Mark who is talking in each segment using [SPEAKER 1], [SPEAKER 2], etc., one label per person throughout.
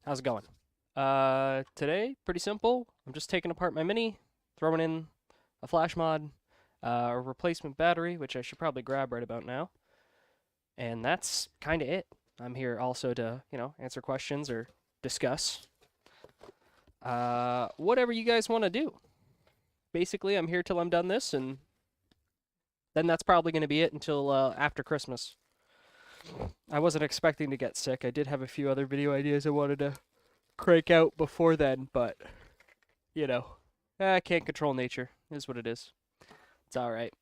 [SPEAKER 1] How's it going? Today, pretty simple. I'm just taking apart my Mini, throwing in a flash mod, a replacement battery, which I should probably grab right about now, and that's kind of it. I'm here also to, answer questions or discuss whatever you guys want to do. Basically, I'm here till I'm done this, and then that's probably going to be it until after Christmas. I wasn't expecting to get sick. I did have a few other video ideas I wanted to crank out before then, but you know, I can't control nature. Is what it is. It's all right.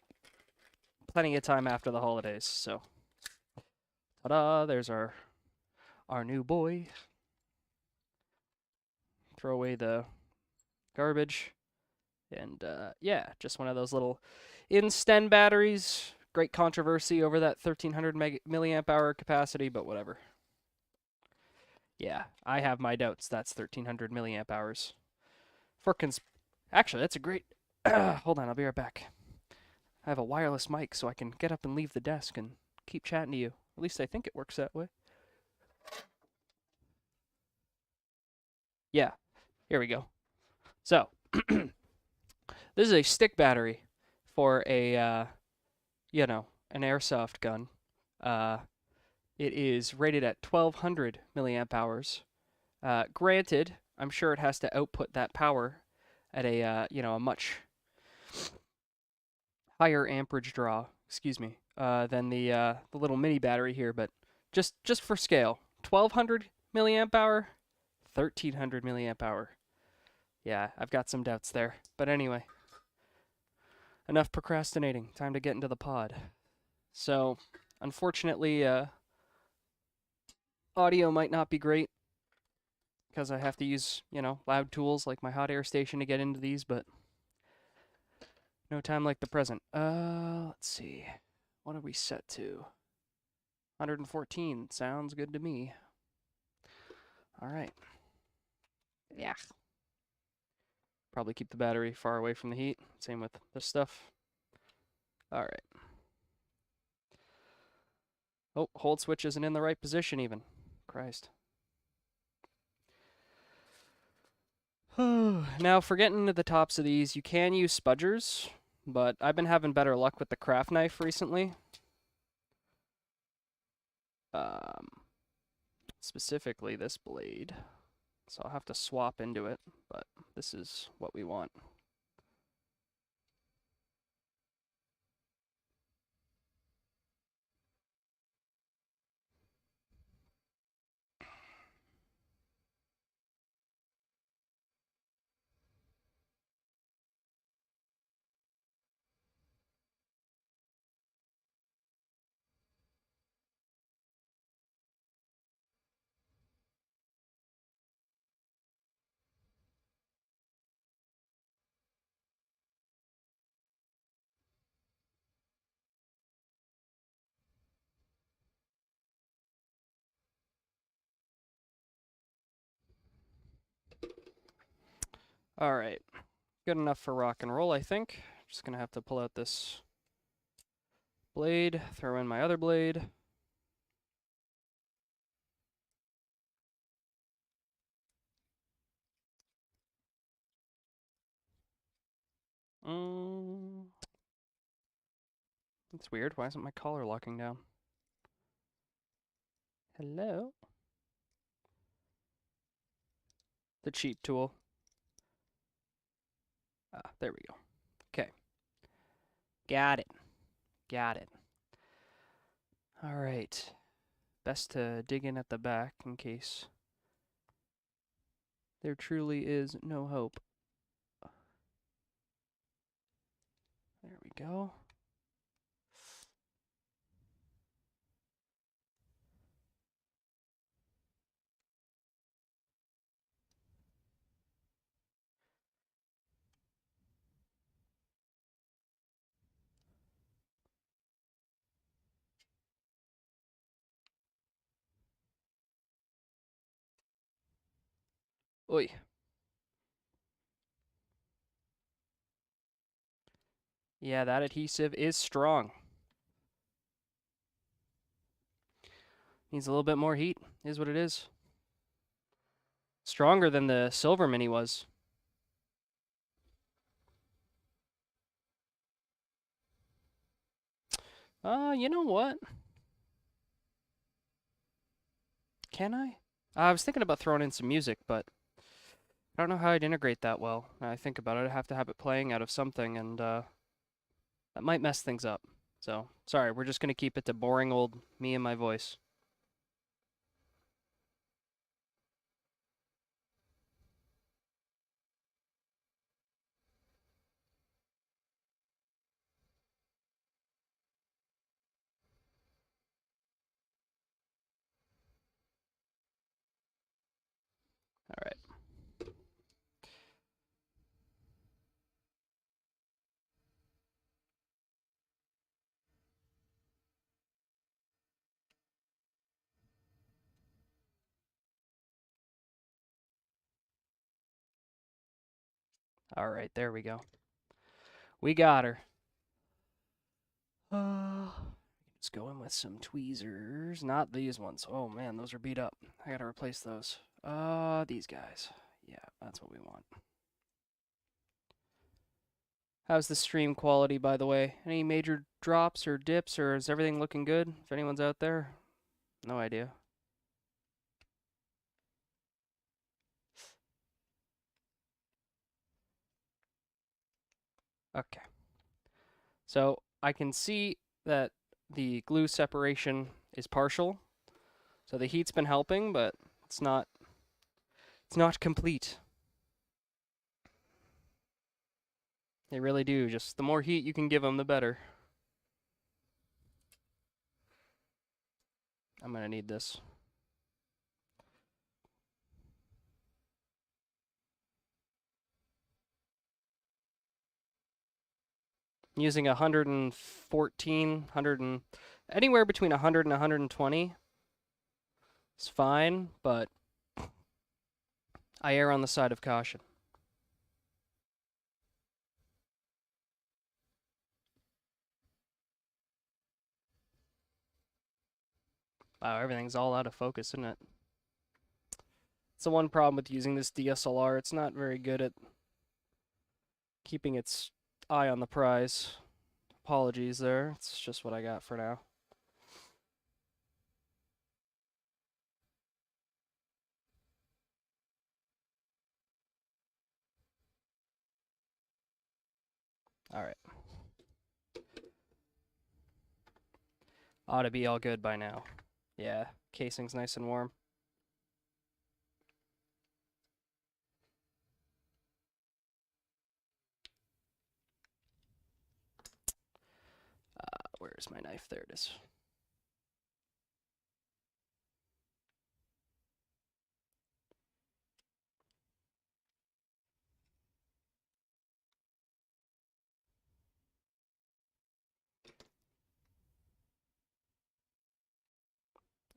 [SPEAKER 1] Plenty of time after the holidays. So, ta-da! There's our new boy. Throw away the garbage, and yeah, just one of those little in-sten batteries. Great controversy over that 1300 milliamp hour capacity, but whatever. Yeah, I have my doubts. That's 1300 milliamp hours. Actually, that's a great. Hold on, I'll be right back. I have a wireless mic, so I can get up and leave the desk and keep chatting to you. At least I think it works that way. Yeah, here we go. So, this is a stick battery for a, an airsoft gun. Uh, it is rated at 1200 milliamp hours. Granted, I'm sure it has to output that power at a much higher amperage draw, excuse me, than the little mini battery here, but just for scale, 1200 milliamp hour, 1300 milliamp hour. Yeah, I've got some doubts there. But anyway, enough procrastinating. Time to get into the pod. So, unfortunately, audio might not be great because I have to use, loud tools like my hot air station to get into these, but no time like the present. Let's see. What are we set to? 114. Sounds good to me. All right. Yeah. Probably keep the battery far away from the heat. Same with this stuff. All right. Oh, hold switch isn't in the right position even. Christ. Now, for getting to the tops of these, you can use spudgers, but I've been having better luck with the craft knife recently. Specifically this blade. So I'll have to swap into it, but this is what we want. All right. Good enough for rock and roll, I think. Just gonna have to pull out this blade, throw in my other blade. That's weird. Why isn't my collar locking down? Hello? The cheat tool. Ah, there we go. Okay. Got it. Got it. All right. Best to dig in at the back in case there truly is no hope. There we go. Oi. Yeah, that adhesive is strong. Needs a little bit more heat, is what it is. Stronger than the silver mini was. You know what? Can I? I was thinking about throwing in some music, but I don't know how I'd integrate that well. Now I think about it, I'd have to have it playing out of something, and that might mess things up. So, sorry, we're just going to keep it to boring old me and my voice. All right. All right, there we go. We got her. Let's go in with some tweezers. Not these ones. Oh man, those are beat up. I gotta replace those. These guys. Yeah, that's what we want. How's the stream quality, by the way? Any major drops or dips, or is everything looking good? If anyone's out there, no idea. Okay. So I can see that the glue separation is partial. So the heat's been helping, but it's not complete. They really do. Just the more heat you can give them, the better. I'm gonna need this. I'm using 114, anywhere between 100 and 120. It's fine, but I err on the side of caution. Wow, everything's all out of focus, isn't it? It's the one problem with using this DSLR. It's not very good at keeping its eye on the prize. Apologies there. It's just what I got for now. All right. Ought to be all good by now. Yeah, casing's nice and warm. Where's my knife? There it is.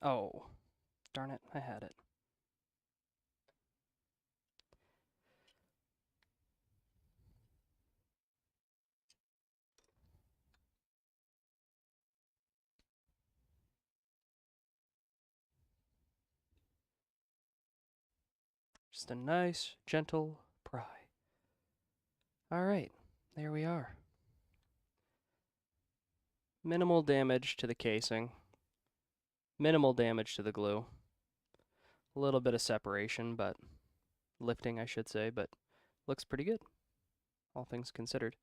[SPEAKER 1] Oh, darn it, I had it. Just a nice, gentle pry. All right, there we are. Minimal damage to the casing. Minimal damage to the glue. A little bit of separation, but lifting, I should say, but looks pretty good, all things considered.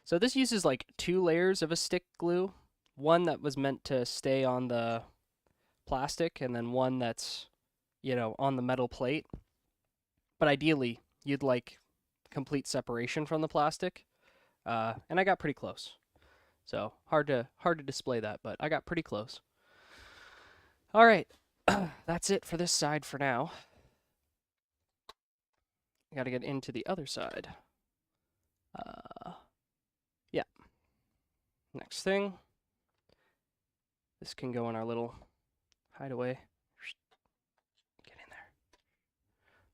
[SPEAKER 1] So this uses like 2 layers of a stick glue. One that was meant to stay on the plastic, and then one that's, you know, on the metal plate. But ideally, you'd like complete separation from the plastic. And I got pretty close. So hard to display that, but I got pretty close. All right, that's it for this side for now. Got to get into the other side. Yeah. Next thing. This can go in our little hideaway. Get in there.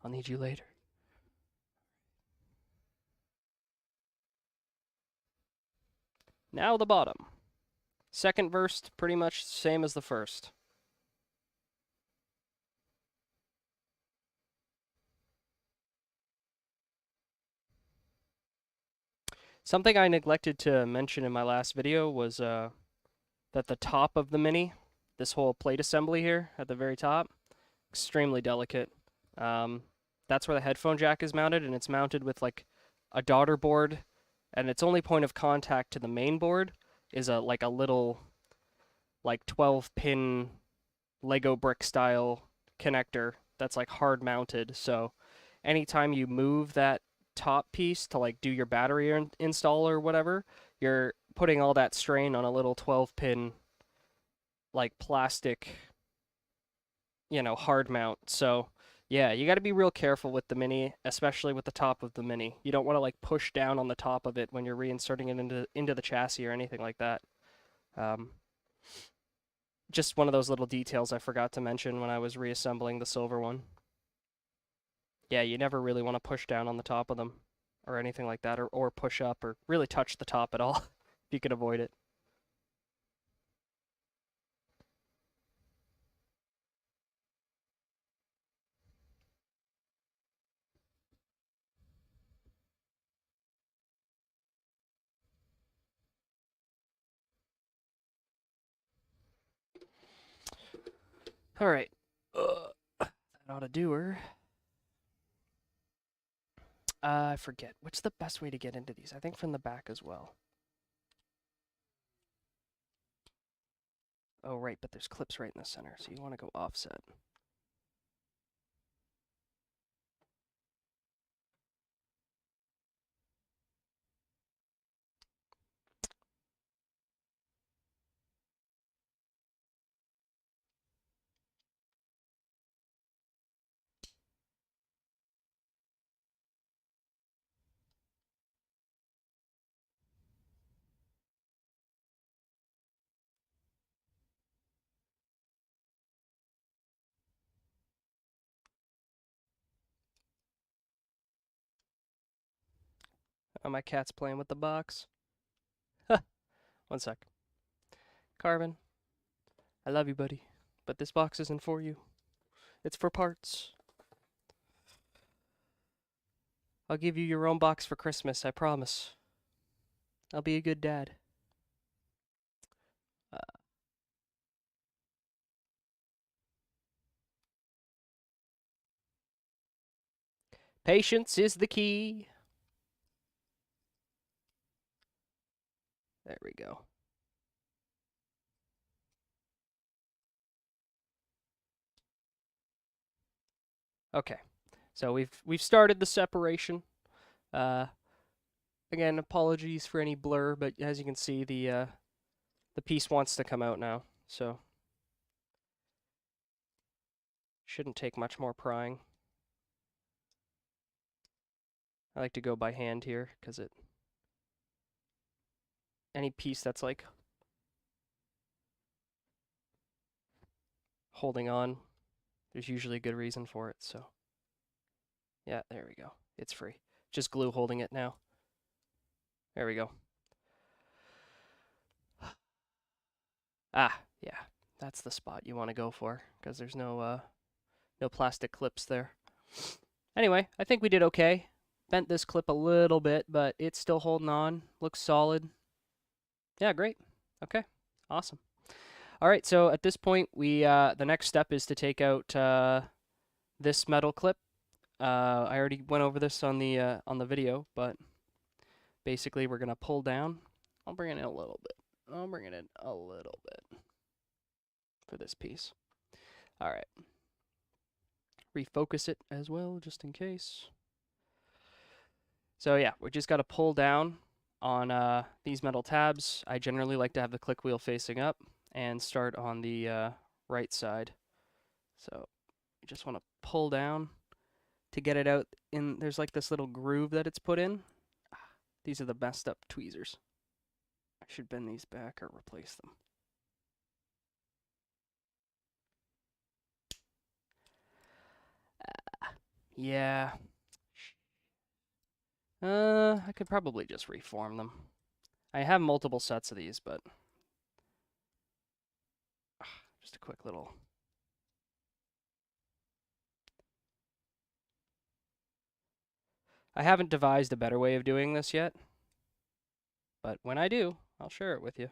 [SPEAKER 1] I'll need you later. Now the bottom. Second verse, pretty much the same as the first. Something I neglected to mention in my last video was that the top of the Mini, this whole plate assembly here at the very top, extremely delicate. Um, that's where the headphone jack is mounted, and it's mounted with like a daughter board, and its only point of contact to the main board is a little like 12 pin Lego brick style connector that's like hard mounted. So anytime you move that top piece to like do your battery install or whatever, you're putting all that strain on a little 12 pin like plastic, hard mount. So yeah, you got to be real careful with the Mini, especially with the top of the Mini. You don't want to like push down on the top of it when you're reinserting it into the chassis or anything like that. Um, just one of those little details I forgot to mention when I was reassembling the silver one. Yeah, you never really want to push down on the top of them or anything like that, or push up or really touch the top at all if you can avoid it. All right. That ought to do her. I forget. What's the best way to get into these? I think from the back as well. Oh, right, but there's clips right in the center, so you want to go offset. Oh, my cat's playing with the box. 1 sec. Carvin, I love you, buddy, but this box isn't for you. It's for parts. I'll give you your own box for Christmas, I promise. I'll be a good dad. Patience is the key. There we go. Okay, so we've started the separation. Again, apologies for any blur, but as you can see, the piece wants to come out now, so shouldn't take much more prying. I like to go by hand here because any piece that's like holding on, there's usually a good reason for it. So yeah, there we go. It's free. Just glue holding it now. There we go. Ah, yeah, that's the spot you want to go for because there's no plastic clips there. Anyway, I think we did okay. Bent this clip a little bit, but it's still holding on. Looks solid. Yeah, great. Okay, awesome. All right, so at this point, the next step is to take out this metal clip. I already went over this on the video, but basically we're gonna pull down. I'll bring it in a little bit. I'll bring it in a little bit for this piece. All right. Refocus it as well, just in case. So yeah, we just got to pull down on these metal tabs. I generally like to have the click wheel facing up and start on the right side. So you just want to pull down to get it out in. There's like this little groove that it's put in. These are the messed up tweezers. I should bend these back or replace them. Yeah. I could probably just reform them. I have multiple sets of these, but just a quick little. I haven't devised a better way of doing this yet. But when I do, I'll share it with you.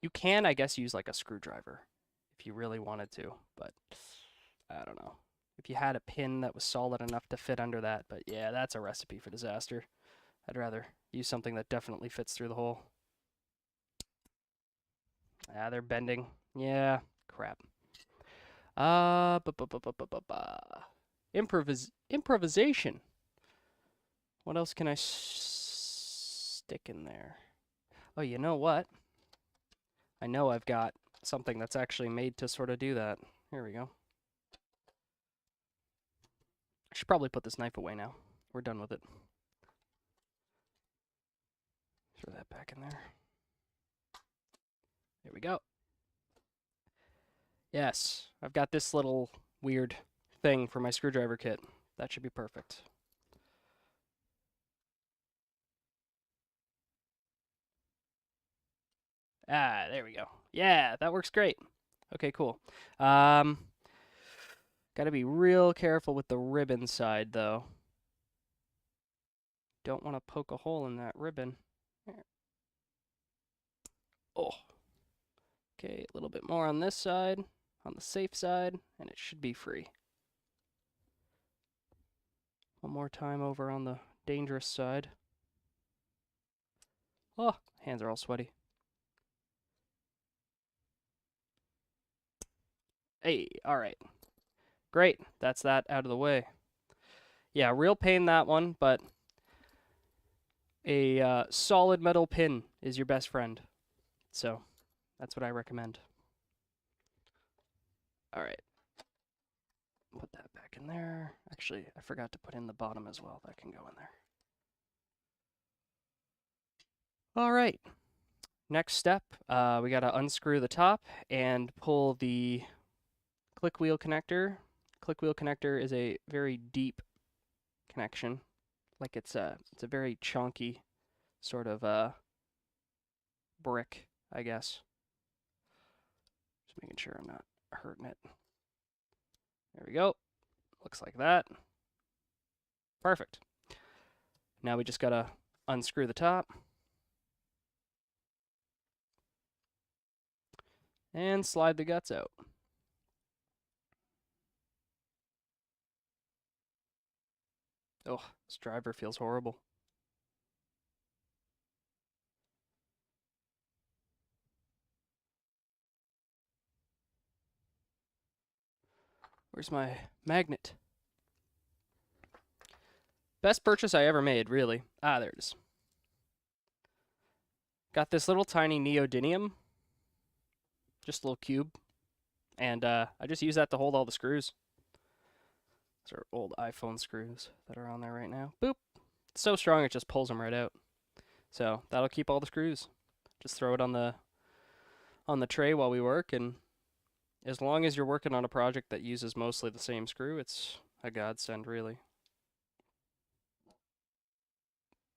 [SPEAKER 1] You can, I guess, use like a screwdriver if you really wanted to, but I don't know. If you had a pin that was solid enough to fit under that, but yeah, that's a recipe for disaster. I'd rather use something that definitely fits through the hole. Ah, they're bending. Yeah, crap. Improvisation. What else can I stick in there? Oh, you know what? I know I've got something that's actually made to sort of do that. Here we go. I should probably put this knife away now. We're done with it. Throw that back in there. There we go. Yes, I've got this little weird thing for my screwdriver kit. That should be perfect. Ah, there we go. Yeah, that works great. Okay, cool. Got to be real careful with the ribbon side, though. Don't want to poke a hole in that ribbon. There. Oh. Okay, a little bit more on this side, on the safe side, and it should be free. One more time over on the dangerous side. Oh, hands are all sweaty. Hey, all right. Great, that's that out of the way. Yeah, real pain that one, but a solid metal pin is your best friend. So, that's what I recommend. All right. Put that back in there. Actually, I forgot to put in the bottom as well. That can go in there. All right. Next step, we got to unscrew the top and pull the click wheel connector. Click wheel connector is a very deep connection. Like it's a very chunky sort of brick, I guess. Just making sure I'm not hurting it. There we go. Looks like that. Perfect. Now we just gotta unscrew the top. And slide the guts out. Oh, this driver feels horrible. Where's my magnet? Best purchase I ever made, really. Ah, there it is. Got this little tiny neodymium. Just a little cube. And I just use that to hold all the screws. These are old iPhone screws that are on there right now. Boop. It's so strong it just pulls them right out. So that'll keep all the screws. Just throw it on the tray while we work, and as long as you're working on a project that uses mostly the same screw, it's a godsend, really.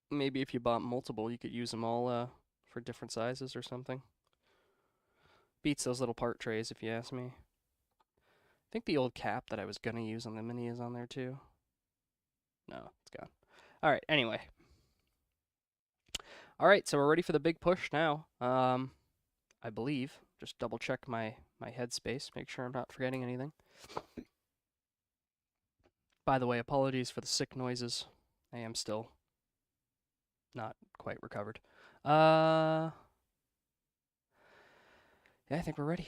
[SPEAKER 1] Maybe if you bought multiple, you could use them all for different sizes or something. Beats those little part trays, if you ask me. I think the old cap that I was going to use on the Mini is on there too. No, it's gone. All right, anyway. All right, so we're ready for the big push now. I believe. Just double check my headspace, make sure I'm not forgetting anything. By the way, apologies for the sick noises. I am still not quite recovered. Yeah, I think we're ready.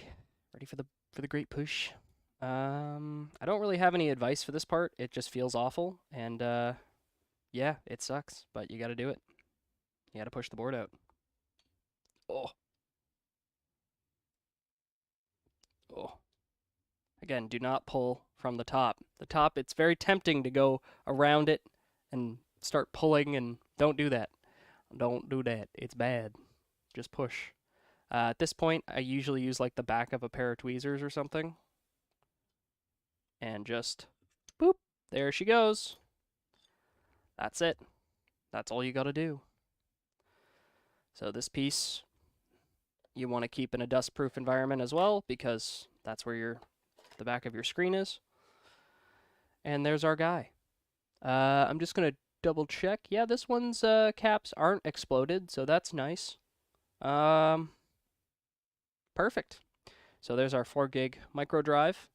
[SPEAKER 1] Ready for the great push. I don't really have any advice for this part. It just feels awful, and yeah, it sucks, but you got to do it. You got to push the board out. Oh. Oh. Again, do not pull from the top. The top, it's very tempting to go around it and start pulling, and don't do that. Don't do that. It's bad. Just push. At this point, I usually use like the back of a pair of tweezers or something. And just, boop, there she goes. That's it. That's all you gotta do. So this piece, you want to keep in a dust-proof environment as well, because that's where the back of your screen is. And there's our guy. I'm just gonna double check. Yeah, this one's caps aren't exploded, so that's nice. Perfect. So there's our 4 gig micro drive.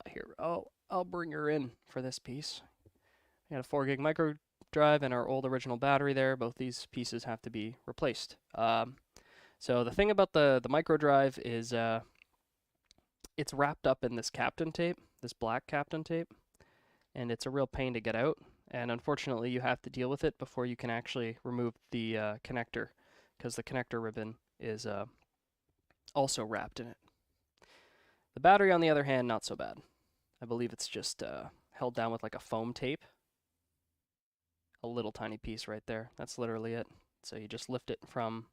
[SPEAKER 1] Here, I'll bring her in for this piece. We got a 4 gig micro drive and our old original battery there. Both these pieces have to be replaced. So the thing about the micro drive is it's wrapped up in this Kapton tape, this black Kapton tape, and it's a real pain to get out. And unfortunately, you have to deal with it before you can actually remove the connector, because the connector ribbon is also wrapped in it. The battery, on the other hand, not so bad. I believe it's just held down with like a foam tape. A little tiny piece right there. That's literally it. So you just lift it from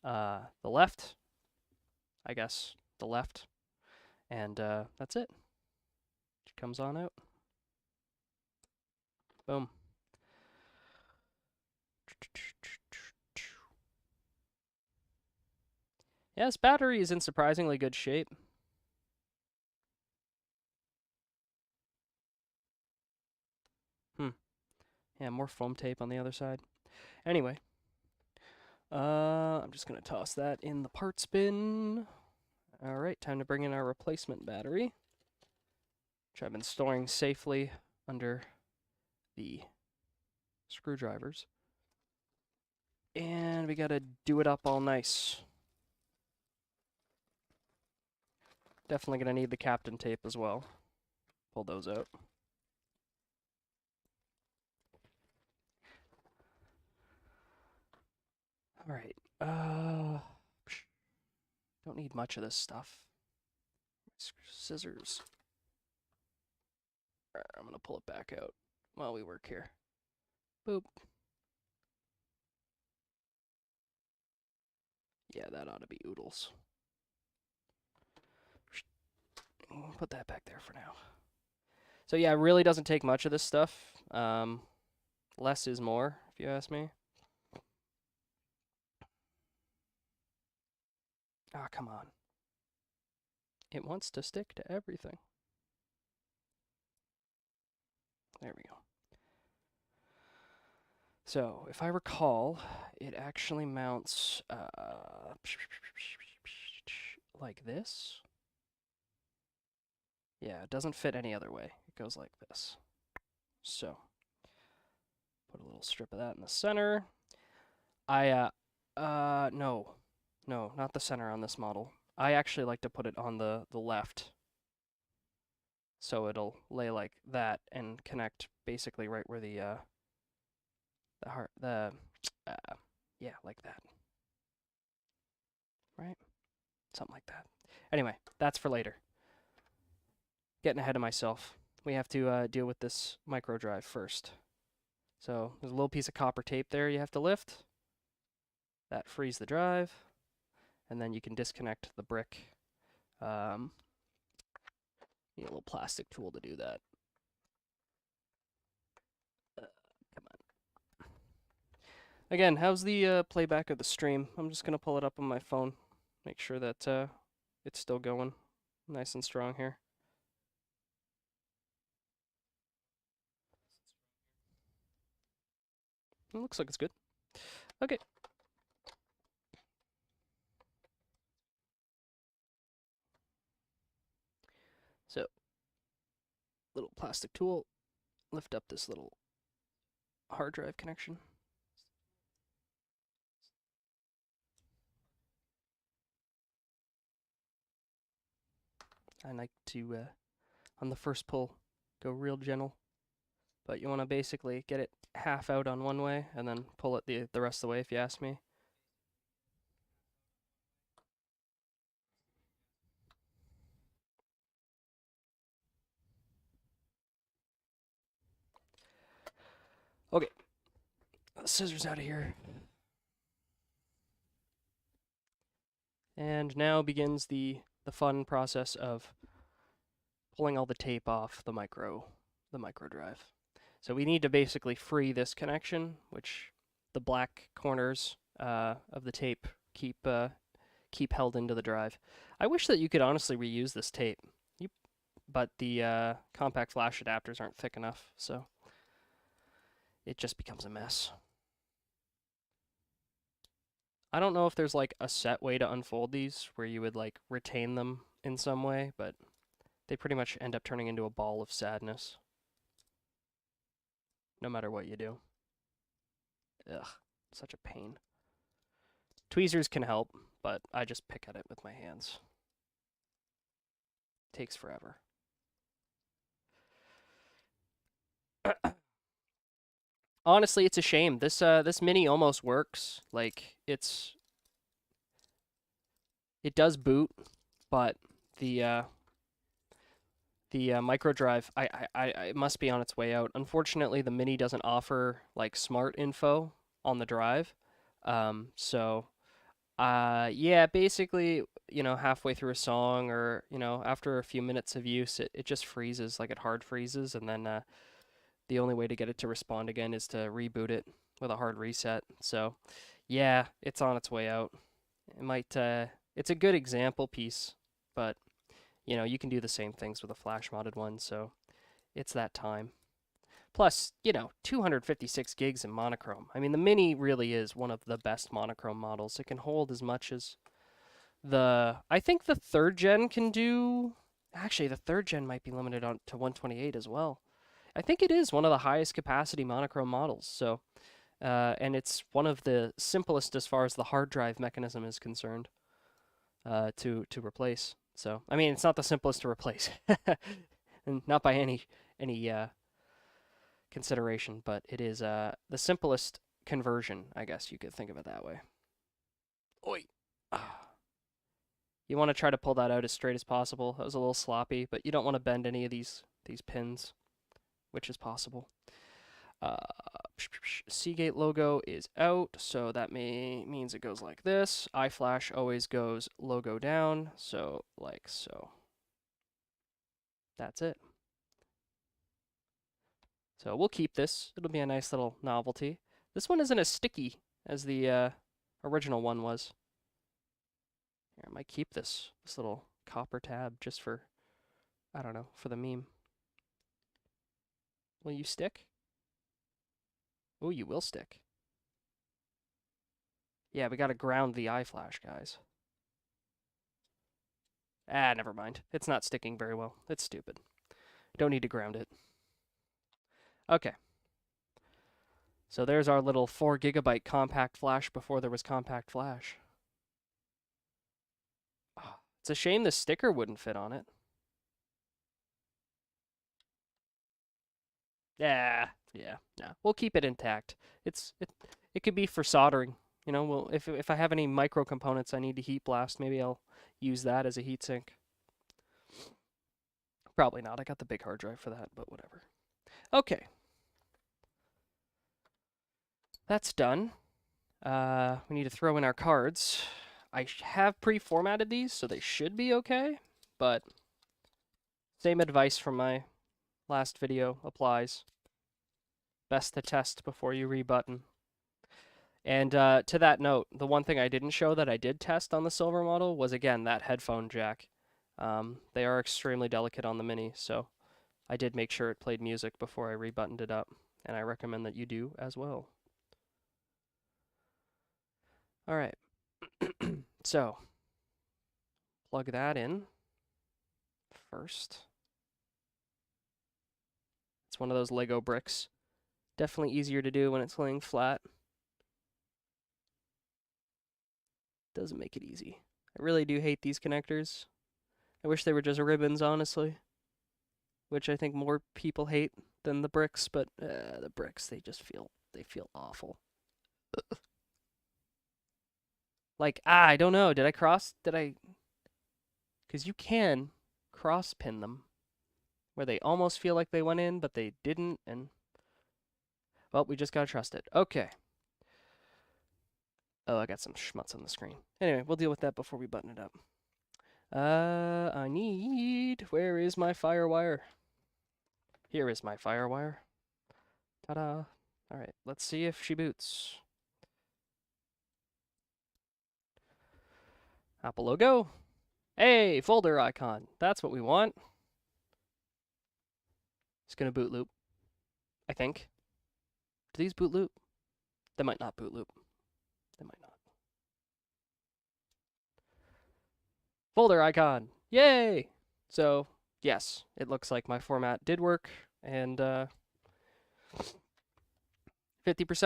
[SPEAKER 1] the left, I guess, the left, and that's it. It comes on out. Boom. Yeah, this battery is in surprisingly good shape. Yeah, more foam tape on the other side. Anyway, I'm just going to toss that in the parts bin. All right, time to bring in our replacement battery, which I've been storing safely under the screwdrivers. And we got to do it up all nice. Definitely going to need the Kapton tape as well. Pull those out. All right. Don't need much of this stuff. Scissors. I'm going to pull it back out while we work here. Boop. Yeah, that ought to be oodles. Put that back there for now. So yeah, it really doesn't take much of this stuff. Less is more, if you ask me. Ah, come on. It wants to stick to everything. There we go. So, if I recall, it actually mounts like this. Yeah, it doesn't fit any other way. It goes like this. So, put a little strip of that in the center. No, not the center on this model. I actually like to put it on the left. So it'll lay like that and connect basically right where yeah, like that. Right? Something like that. Anyway, that's for later. Getting ahead of myself. We have to deal with this micro drive first. So there's a little piece of copper tape there you have to lift. That frees the drive. And then you can disconnect the brick. Need a little plastic tool to do that. Come on. Again, how's the playback of the stream? I'm just going to pull it up on my phone. Make sure that it's still going nice and strong here. It looks like it's good. Okay. So, little plastic tool, lift up this little hard drive connection. I like to, on the first pull, go real gentle. But you want to basically get it half out on one way and then pull it the rest of the way, if you ask me. Okay. Scissors out of here. And now begins the fun process of pulling all the tape off the micro drive. So we need to basically free this connection, which the black corners of the tape keep held into the drive. I wish that you could honestly reuse this tape, but the compact flash adapters aren't thick enough. So it just becomes a mess. I don't know if there's like a set way to unfold these where you would like retain them in some way, but they pretty much end up turning into a ball of sadness. No matter what you do. Ugh, such a pain. Tweezers can help, but I just pick at it with my hands. Takes forever. Honestly, it's a shame. This mini almost works. Like it does boot, but the micro drive, it must be on its way out. Unfortunately, the mini doesn't offer like smart info on the drive. Yeah, basically, halfway through a song or, after a few minutes of use, it just freezes, like it hard freezes, and then the only way to get it to respond again is to reboot it with a hard reset. So, yeah, it's on its way out. It might, it's a good example piece, but, you can do the same things with a flash modded one, so it's that time. Plus, 256 gigs in monochrome. I mean, the Mini really is one of the best monochrome models. It can hold as much as I think the 3rd gen can do, actually, the 3rd gen might be limited on to 128 as well. I think it is one of the highest capacity monochrome models, so, and it's one of the simplest as far as the hard drive mechanism is concerned, to replace. So, I mean, it's not the simplest to replace, and not by any consideration, but it is the simplest conversion, I guess you could think of it that way. Oi. You want to try to pull that out as straight as possible. That was a little sloppy, but you don't want to bend any of these pins, which is possible. Seagate logo is out, so that means it goes like this. iFlash always goes logo down, so like so. That's it. So we'll keep this. It'll be a nice little novelty. This one isn't as sticky as the original one was. Here, I might keep this little copper tab just for, I don't know, for the meme. Will you stick? Oh, you will stick. Yeah, we gotta ground the iFlash, guys. Ah, never mind. It's not sticking very well. It's stupid. Don't need to ground it. Okay. So there's our little 4 GB compact flash before there was compact flash. Oh, it's a shame the sticker wouldn't fit on it. Yeah, no. We'll keep it intact. It could be for soldering. Well, if I have any micro components I need to heat blast, maybe I'll use that as a heatsink. Probably not. I got the big hard drive for that, but whatever. Okay. That's done. We need to throw in our cards. I have pre-formatted these, so they should be okay, but same advice from my last video applies. Best to test before you rebutton. And to that note, the one thing I didn't show that I did test on the silver model was, again, that headphone jack. They are extremely delicate on the Mini, so I did make sure it played music before I rebuttoned it up, and I recommend that you do as well. All right, so plug that in first. It's one of those Lego bricks. Definitely easier to do when it's laying flat. Doesn't make it easy. I really do hate these connectors. I wish they were just ribbons, honestly. Which I think more people hate than the bricks, but the bricks, they feel awful. Like, I don't know. Did I? Because you can cross pin them where they almost feel like they went in, but they didn't, and well, we just gotta trust it. Okay. Oh, I got some schmutz on the screen. Anyway, we'll deal with that before we button it up. Where is my FireWire? Here is my FireWire. Ta-da. All right, let's see if she boots. Apple logo. Hey, folder icon. That's what we want. It's gonna boot loop, I think. Do these boot loop? They might not boot loop. They might not. Folder icon. Yay! So, yes, it looks like my format did work, and 50%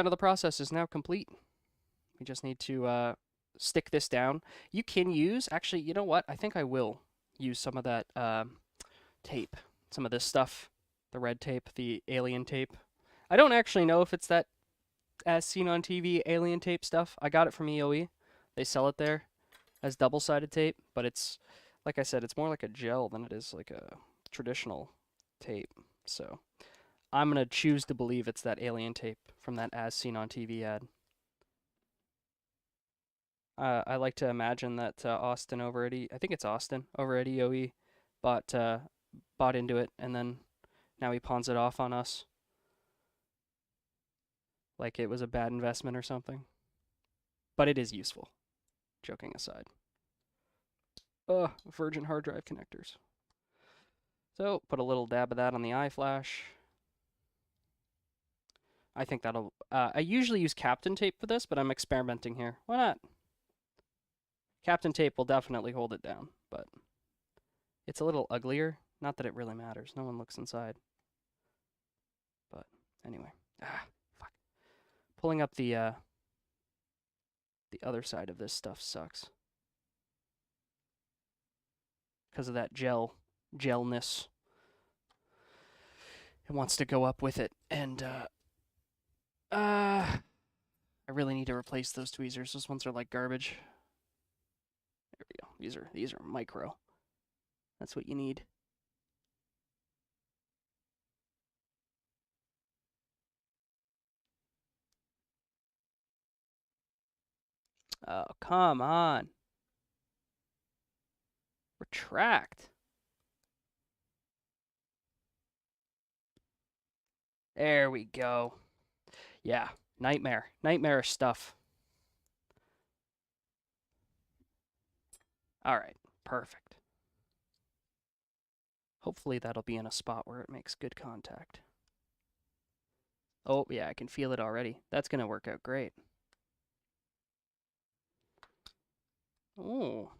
[SPEAKER 1] of the process is now complete. We just need to stick this down. You can use, actually, you know what? I think I will use some of that tape, some of this stuff, the red tape, the alien tape. I don't actually know if it's that as seen on TV alien tape stuff. I got it from EOE. They sell it there as double-sided tape, but it's, like I said, it's more like a gel than it is like a traditional tape. So I'm going to choose to believe it's that alien tape from that as seen on TV ad. I like to imagine that Austin over at I think it's Austin over at EOE bought into it, and then now he pawns it off on us like it was a bad investment or something. But it is useful, joking aside. Virgin hard drive connectors. So put a little dab of that on the iFlash. I think that'll, I usually use Captain tape for this, but I'm experimenting here. Why not? Captain tape will definitely hold it down, but it's a little uglier. Not that it really matters. No one looks inside. But anyway. Fuck. Pulling up the other side of this stuff sucks. Because of that gelness. It wants to go up with it, and I really need to replace those tweezers. Those ones are like garbage. There we go. These are micro. That's what you need. Oh, come on. Retract. There we go. Yeah, nightmare. Nightmarish stuff. All right, perfect. Hopefully that'll be in a spot where it makes good contact. Oh, yeah, I can feel it already. That's going to work out great. Oh.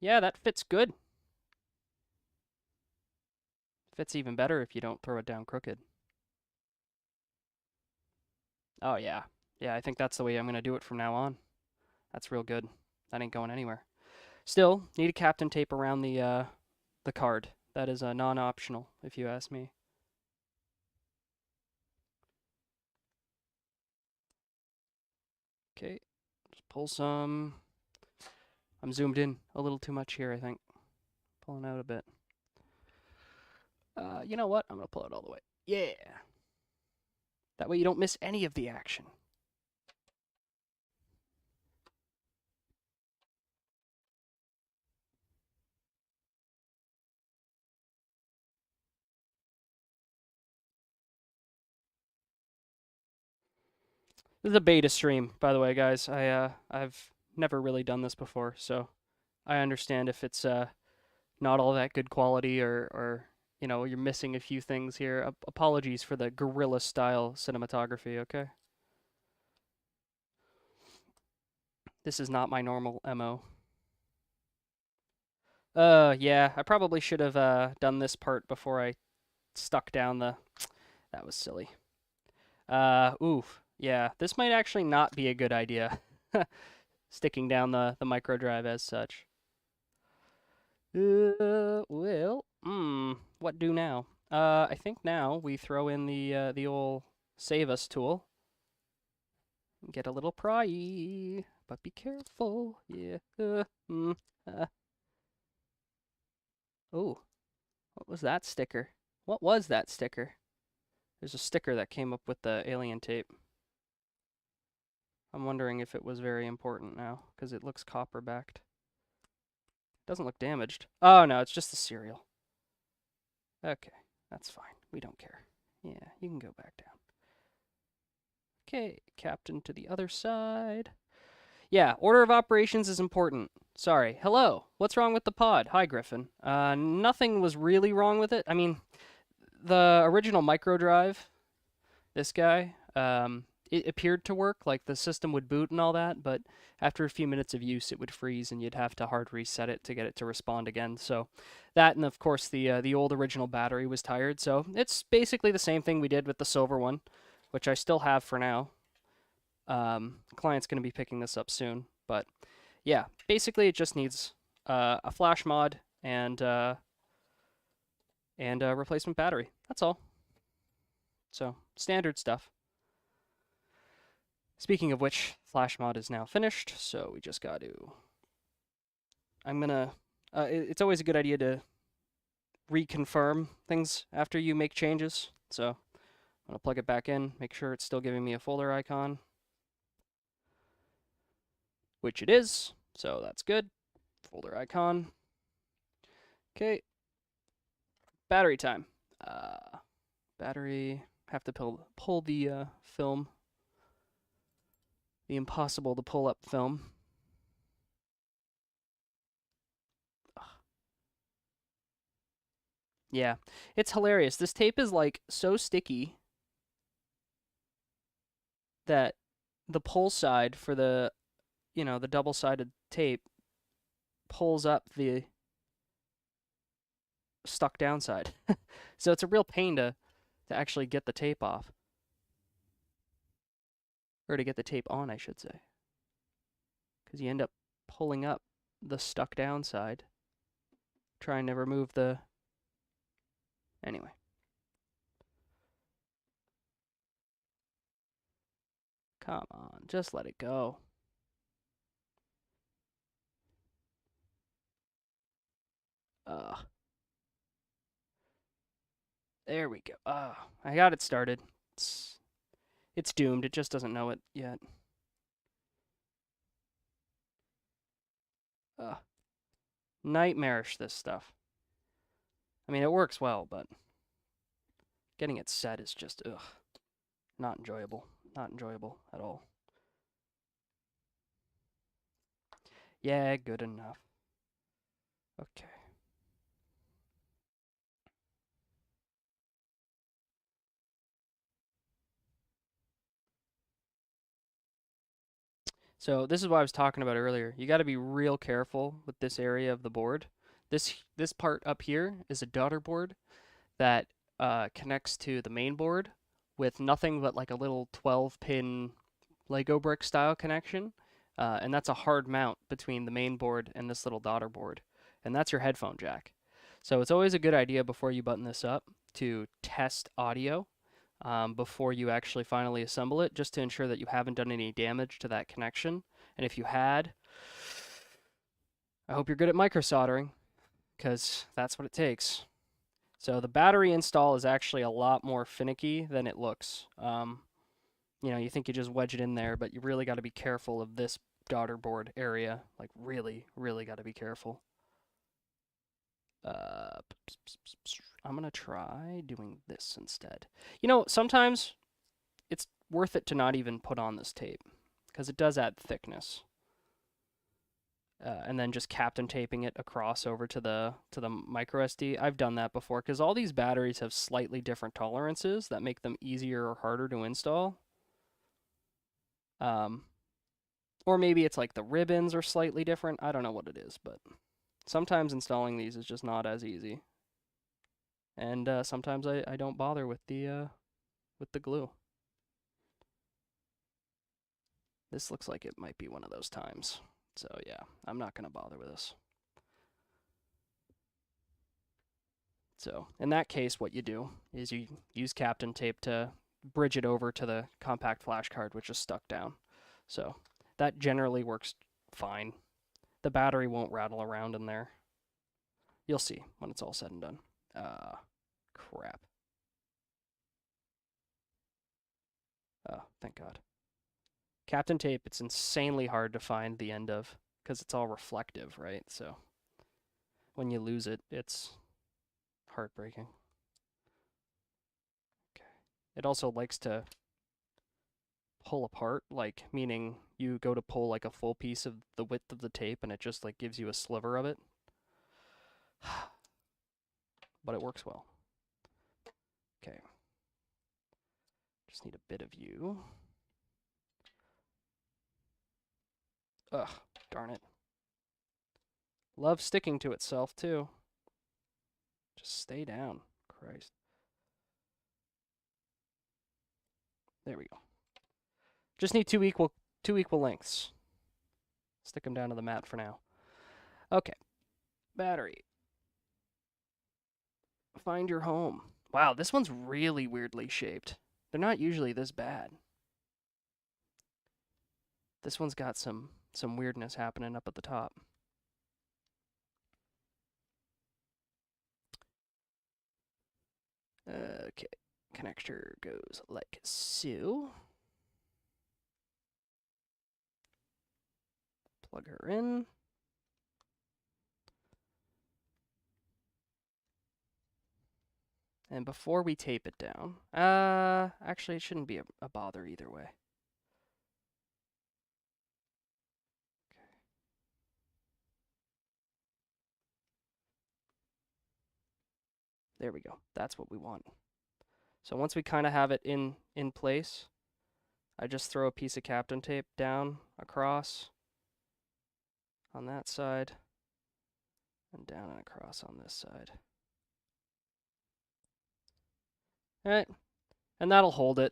[SPEAKER 1] Yeah, that fits good. Fits even better if you don't throw it down crooked. Oh, yeah. Yeah, I think that's the way I'm going to do it from now on. That's real good. That ain't going anywhere. Still, need a Captain tape around the card. That is non-optional, if you ask me. Okay, just pull some. I'm zoomed in a little too much here, I think. Pulling out a bit. You know what? I'm going to pull it all the way. Yeah. That way you don't miss any of the action. This is a beta stream, by the way, guys. I've never really done this before, so I understand if it's not all that good quality or you know, you're missing a few things here. Apologies for the guerrilla style cinematography, okay? This is not my normal MO. Yeah, I probably should have done this part before I stuck down the... That was silly. Oof. Yeah, this might actually not be a good idea. Sticking down the micro drive as such. Well, what do now? I think now we throw in the old save us tool. Get a little pry, but be careful. Yeah. Oh, what was that sticker? What was that sticker? There's a sticker that came up with the alien tape. I'm wondering if it was very important now, because it looks copper-backed. Doesn't look damaged. Oh, no, it's just the serial. Okay, that's fine. We don't care. Yeah, you can go back down. Okay, Captain to the other side. Yeah, order of operations is important. Sorry. Hello. What's wrong with the pod? Hi, Griffin. Nothing was really wrong with it. I mean, the original micro drive This guy, it appeared to work, like the system would boot and all that, but after a few minutes of use, it would freeze and you'd have to hard reset it to get it to respond again. So that, and of course the old original battery was tired. So it's basically the same thing we did with the silver one, which I still have for now. Client's going to be picking this up soon, but yeah, basically it just needs a flash mod and a replacement battery. That's all. So standard stuff. Speaking of which, flash mod is now finished, so we just got to. I'm gonna. It's always a good idea to reconfirm things after you make changes. So I'm gonna plug it back in, make sure it's still giving me a folder icon, which it is. So that's good. Folder icon. Okay. Battery time. Battery. Have to pull the film. The impossible to pull up film. Ugh. Yeah, it's hilarious. This tape is like so sticky that the pull side for the, the double-sided tape pulls up the stuck down side. So it's a real pain to actually get the tape off. Or to get the tape on, I should say. Because you end up pulling up the stuck down side, trying to remove the... Anyway. Come on, just let it go. Ugh. There we go. I got it started. It's doomed. It just doesn't know it yet. Ugh. Nightmarish, this stuff. I mean, it works well, but getting it set is just, ugh. Not enjoyable. Not enjoyable at all. Yeah, good enough. Okay. So this is what I was talking about earlier. You got to be real careful with this area of the board. This part up here is a daughter board that connects to the main board with nothing but like a little 12-pin Lego brick style connection. And that's a hard mount between the main board and this little daughter board. And that's your headphone jack. So it's always a good idea before you button this up to test audio before you actually finally assemble it, just to ensure that you haven't done any damage to that connection. And if you had, I hope you're good at micro soldering, because that's what it takes. So the battery install is actually a lot more finicky than it looks. You think you just wedge it in there, but you really got to be careful of this daughter board area. Like really, really got to be careful. I'm gonna try doing this instead. Sometimes it's worth it to not even put on this tape, because it does add thickness. And then just Captain taping it across over to the micro SD. I've done that before, because all these batteries have slightly different tolerances that make them easier or harder to install. Or maybe it's like the ribbons are slightly different. I don't know what it is, but sometimes installing these is just not as easy. And sometimes I don't bother with the glue. This looks like it might be one of those times. So yeah, I'm not going to bother with this. So in that case, what you do is you use Captain tape to bridge it over to the compact flash card, which is stuck down. So that generally works fine. The battery won't rattle around in there. You'll see when it's all said and done. Crap. Oh, thank God. Captain tape, it's insanely hard to find the end of, because it's all reflective, right? So when you lose it, it's heartbreaking. Okay. It also likes to pull apart, like, meaning you go to pull like a full piece of the width of the tape and it just like gives you a sliver of it. But it works well. Okay. Just need a bit of you. Ugh, darn it. Loves sticking to itself, too. Just stay down. Christ. There we go. Just need two equal lengths. Stick them down to the mat for now. Okay. Battery. Find your home. Wow, this one's really weirdly shaped. They're not usually this bad. This one's got some weirdness happening up at the top. Okay. Connector goes like so. Plug her in. And before we tape it down, actually it shouldn't be a bother either way. Okay. There we go. That's what we want. So once we kind of have it in place, I just throw a piece of Captain tape down across on that side and down and across on this side. All right, and that'll hold it.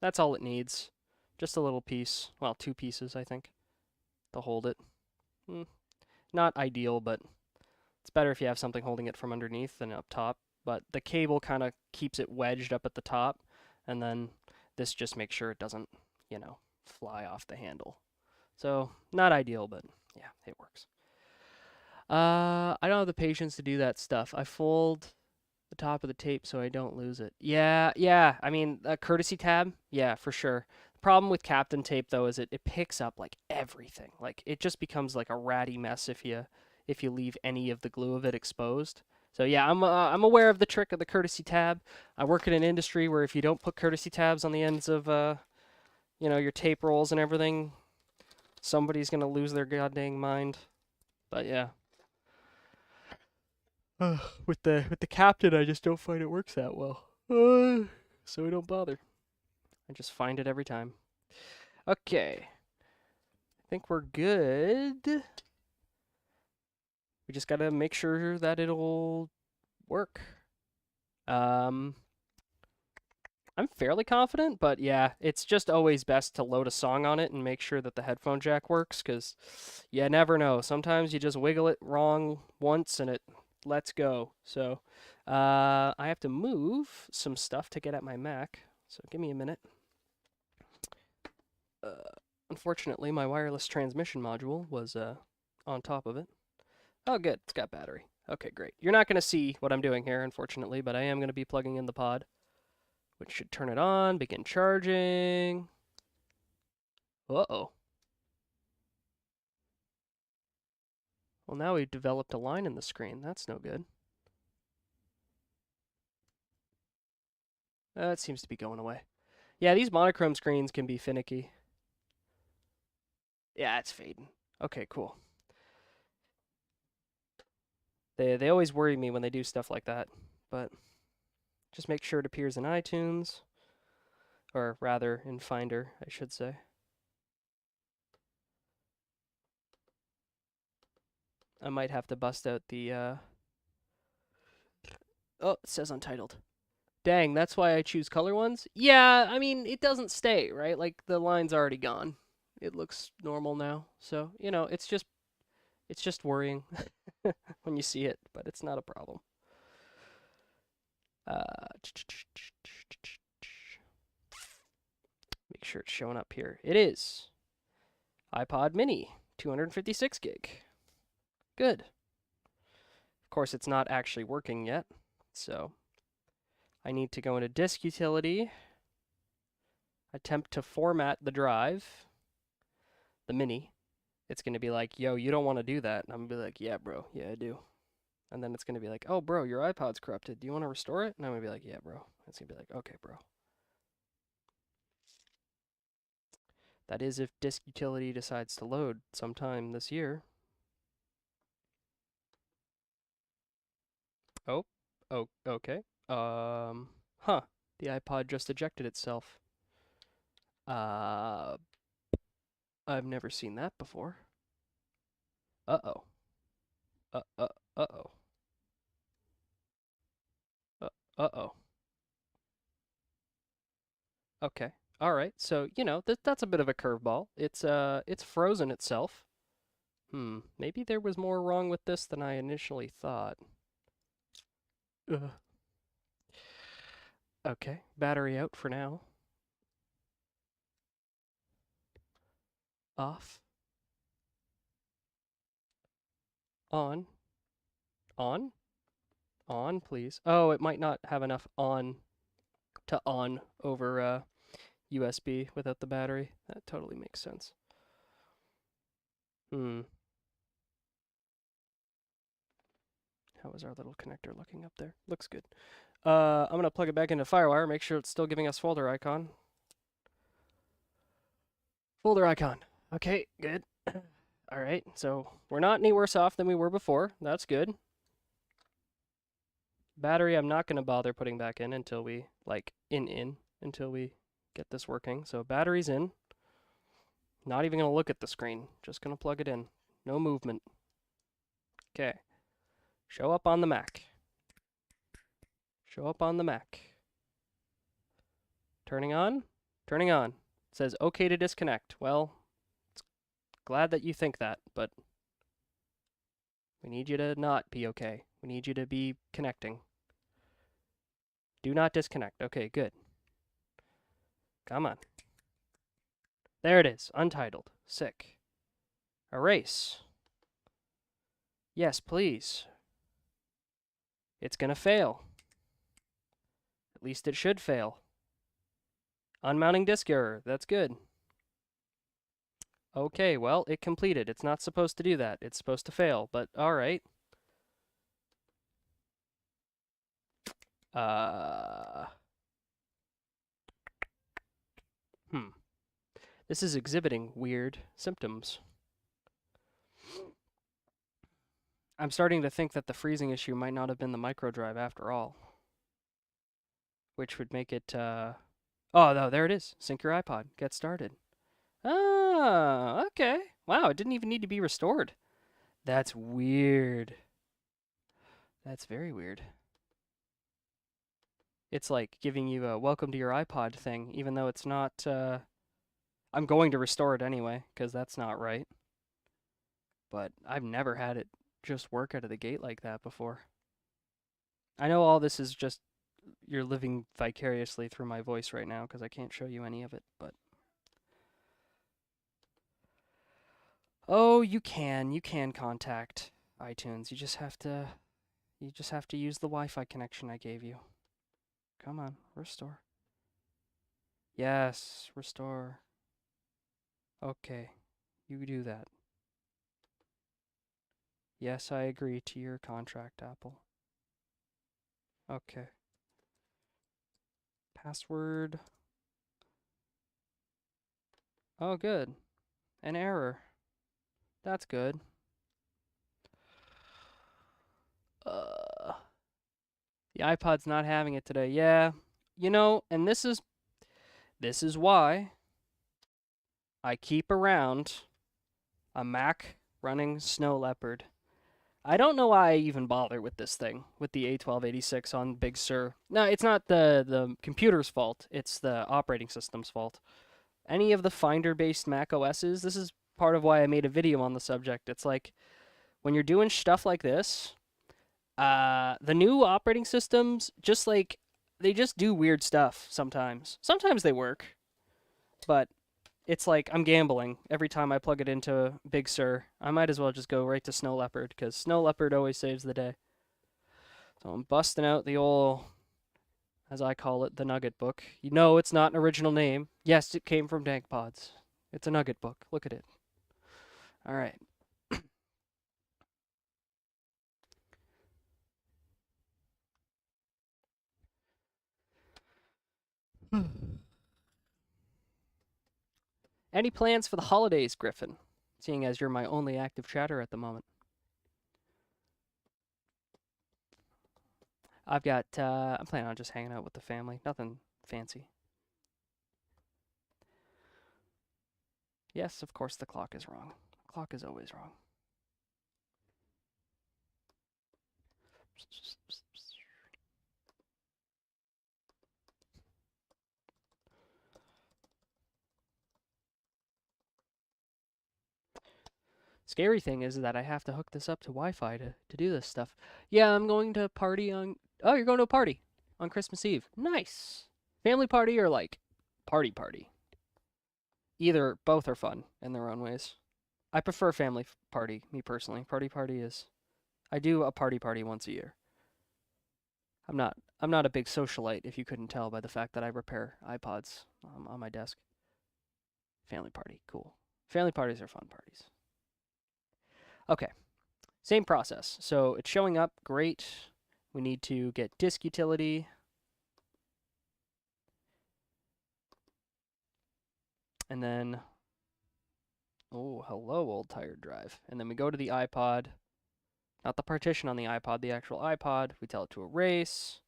[SPEAKER 1] That's all it needs. Just a little piece, well, 2 pieces, I think, to hold it. Not ideal, but it's better if you have something holding it from underneath than up top. But the cable kind of keeps it wedged up at the top, and then this just makes sure it doesn't, you know, fly off the handle. So, not ideal, but yeah, it works. I don't have the patience to do that stuff. I fold the top of the tape so I don't lose it. Yeah. I mean, a courtesy tab, yeah, for sure. The problem with Captain tape though is it picks up like everything. Like it just becomes like a ratty mess if you leave any of the glue of it exposed. So yeah, I'm aware of the trick of the courtesy tab. I work in an industry where if you don't put courtesy tabs on the ends of you know, your tape rolls and everything, somebody's gonna lose their goddamn mind. But yeah. With the Captain, I just don't find it works that well. So I don't bother. I just find it every time. Okay. I think we're good. We just gotta make sure that it'll work. I'm fairly confident, but yeah, it's just always best to load a song on it and make sure that the headphone jack works, because you never know. Sometimes you just wiggle it wrong once and it lets go. So I have to move some stuff to get at my Mac, so give me a minute. Unfortunately, my wireless transmission module was on top of it. Oh, good. It's got battery. Okay, great. You're not going to see what I'm doing here, unfortunately, but I am going to be plugging in the pod, which should turn it on, begin charging. Uh-oh. Well, now we've developed a line in the screen. That's no good. It seems to be going away. Yeah, these monochrome screens can be finicky. Yeah, it's fading. Okay, cool. They always worry me when they do stuff like that, but just make sure it appears in iTunes, or rather in Finder, I should say. I might have to bust out the, oh, it says untitled. Dang, that's why I choose color ones? Yeah, I mean, it doesn't stay, right? Like, the line's already gone. It looks normal now, so, you know, it's just worrying when you see it, but it's not a problem. Make sure it's showing up here. It is. iPod mini, 256 gig. Good. Of course, it's not actually working yet, so I need to go into disk utility, attempt to format the drive, the mini. It's going to be like, yo, you don't want to do that. And I'm going to be like, yeah, bro, yeah, I do. And then it's going to be like, oh, bro, your iPod's corrupted. Do you want to restore it? And I'm going to be like, yeah, bro. It's going to be like, okay, bro. That is if disk utility decides to load sometime this year. Oh, okay. Huh. The iPod just ejected itself. Uh, I've never seen that before. Uh-oh. Uh-oh. Uh-oh. Okay. All right. So, that's a bit of a curveball. It's frozen itself. Maybe there was more wrong with this than I initially thought. Ugh. Okay. Battery out for now. Off. On. On. On, please. Oh, it might not have enough on to on over USB without the battery. That totally makes sense. Hmm. How is our little connector looking up there? Looks good. I'm going to plug it back into FireWire, make sure it's still giving us folder icon. Folder icon. Okay, good. All right, so we're not any worse off than we were before. That's good. Battery, I'm not going to bother putting back in until we, until we get this working. So battery's in. Not even going to look at the screen. Just going to plug it in. No movement. Okay. Show up on the Mac. Show up on the Mac. Turning on? Turning on. It says okay to disconnect. Well, it's glad that you think that, but we need you to not be okay. We need you to be connecting. Do not disconnect. Okay, good. Come on. There it is. Untitled. Sick. Erase. Yes, please. It's gonna fail. At least it should fail. Unmounting disk error. That's good. Okay, well, it completed. It's not supposed to do that. It's supposed to fail, but alright. This is exhibiting weird symptoms. I'm starting to think that the freezing issue might not have been the micro drive after all. Which would make it, Oh, no, there it is. Sync your iPod. Get started. Ah, okay. Wow, it didn't even need to be restored. That's weird. That's very weird. It's like giving you a welcome to your iPod thing, even though it's not, I'm going to restore it anyway, because that's not right. But I've never had it just work out of the gate like that before. I know all this is just you're living vicariously through my voice right now because I can't show you any of it, but oh, you can contact iTunes. You just have to use the Wi-Fi connection I gave you. Come on, restore. Yes, restore. Okay, you do that. Yes, I agree to your contract, Apple. Okay. Password. Oh, good. An error. That's good. The iPod's not having it today. Yeah. And this is why I keep around a Mac running Snow Leopard. I don't know why I even bother with this thing, with the A1286 on Big Sur. No, it's not the computer's fault. It's the operating system's fault. Any of the Finder-based Mac OSs, this is part of why I made a video on the subject. It's like, when you're doing stuff like this, the new operating systems, they just do weird stuff sometimes. Sometimes they work, but it's like I'm gambling every time I plug it into Big Sur. I might as well just go right to Snow Leopard, because Snow Leopard always saves the day. So I'm busting out the old, as I call it, the Nugget book. You know it's not an original name. Yes, it came from Dank Pods. It's a Nugget book. Look at it. All right. Any plans for the holidays, Griffin? Seeing as you're my only active chatter at the moment. I'm planning on just hanging out with the family. Nothing fancy. Yes, of course the clock is wrong. The clock is always wrong. Scary thing is that I have to hook this up to Wi-Fi to do this stuff. Yeah, I'm going to party on... Oh, you're going to a party on Christmas Eve. Nice. Family party or, like, party party? Either, both are fun in their own ways. I prefer family party, me personally. Party is... I do a party once a year. I'm not a big socialite, if you couldn't tell by the fact that I repair iPods on my desk. Family party, cool. Family parties are fun parties. Okay, same process. So it's showing up, great. We need to get disk utility. And then, oh, hello, old tired drive. And then we go to the iPod. Not the partition on the iPod, the actual iPod. We tell it to erase.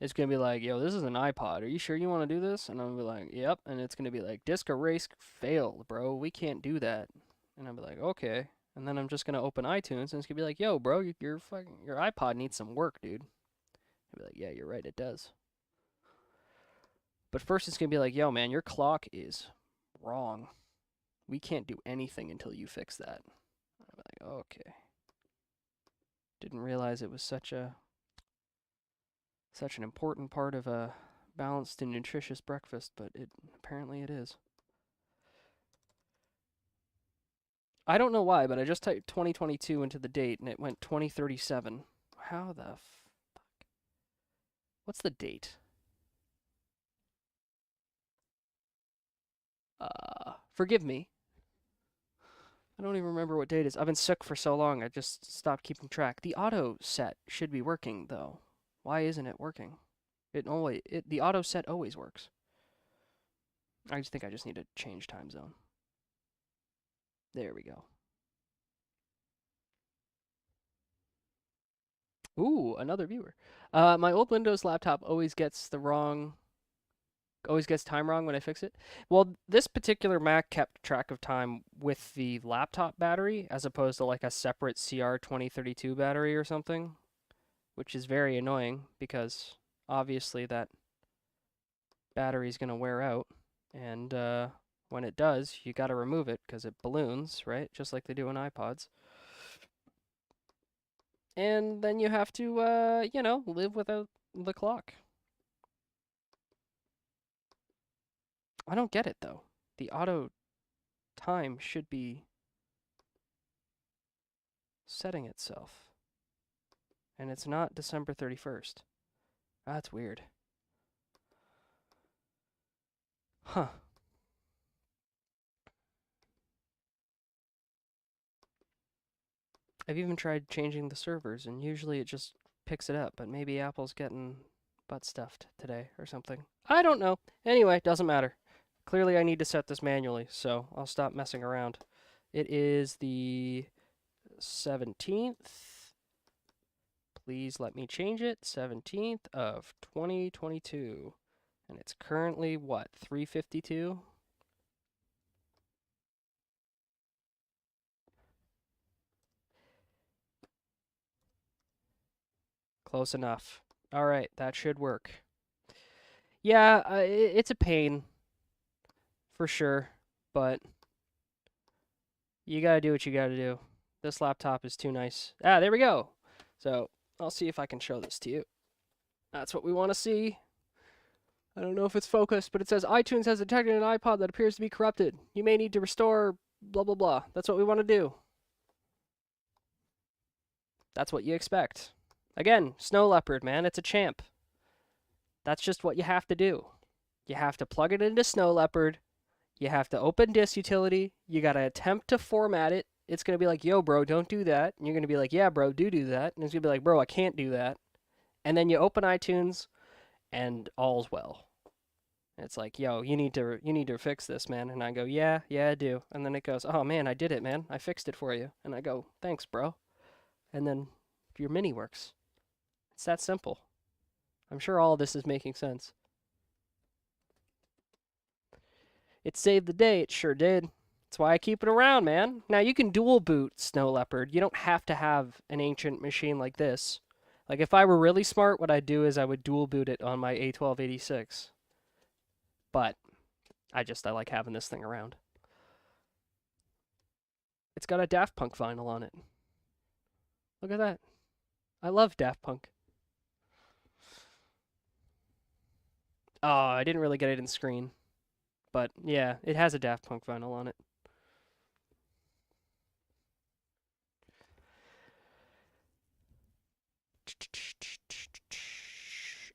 [SPEAKER 1] It's going to be like, yo, this is an iPod. Are you sure you want to do this? And I'm going to be like, yep. And it's going to be like, disk erase failed, bro. We can't do that. And I'll be like, okay. And then I'm just going to open iTunes, and it's going to be like, yo, bro, your iPod needs some work, dude. I'll be like, yeah, you're right, it does. But first it's going to be like, yo, man, your clock is wrong. We can't do anything until you fix that. I'm like, okay. Didn't realize it was such an important part of a balanced and nutritious breakfast, but apparently it is. I don't know why, but I just typed 2022 into the date and it went 2037. How the fuck? What's the date? Forgive me. I don't even remember what date it is. I've been sick for so long, I just stopped keeping track. The auto set should be working, though. Why isn't it working? The auto set always works. I just think I just need to change time zone. There we go. Ooh, another viewer. My old Windows laptop always gets time wrong when I fix it. Well, this particular Mac kept track of time with the laptop battery as opposed to like a separate CR2032 battery or something, which is very annoying because obviously that battery's going to wear out, and when it does, you got to remove it because it balloons, right? Just like they do in iPods. And then you have to, live without the clock. I don't get it, though. The auto time should be setting itself. And it's not December 31st. That's weird. Huh. I've even tried changing the servers, and usually it just picks it up, but maybe Apple's getting butt stuffed today or something. I don't know. Anyway, doesn't matter. Clearly I need to set this manually, so I'll stop messing around. It is the 17th. Please let me change it. 17th of 2022. And it's currently, what, 3:52? Close enough. All right, that should work. Yeah, it's a pain, for sure, but you gotta do what you gotta do. This laptop is too nice. Ah, there we go. So, I'll see if I can show this to you. That's what we want to see. I don't know if it's focused, but it says iTunes has detected an iPod that appears to be corrupted. You may need to restore blah, blah, blah. That's what we want to do. That's what you expect. Again, Snow Leopard, man, it's a champ. That's just what you have to do. You have to plug it into Snow Leopard. You have to open disk utility. You got to attempt to format it. It's going to be like, yo, bro, don't do that. And you're going to be like, yeah, bro, do that. And it's going to be like, bro, I can't do that. And then you open iTunes, and all's well. It's like, yo, you need to fix this, man. And I go, yeah, I do. And then it goes, oh man, I did it, man. I fixed it for you. And I go, thanks, bro. And then your mini works. It's that simple. I'm sure all of this is making sense. It saved the day, it sure did. That's why I keep it around, man. Now, you can dual boot Snow Leopard. You don't have to have an ancient machine like this. Like, if I were really smart, what I'd do is I would dual boot it on my A1286. But I like having this thing around. It's got a Daft Punk vinyl on it. Look at that. I love Daft Punk. Oh, I didn't really get it in screen. But yeah, it has a Daft Punk vinyl on it.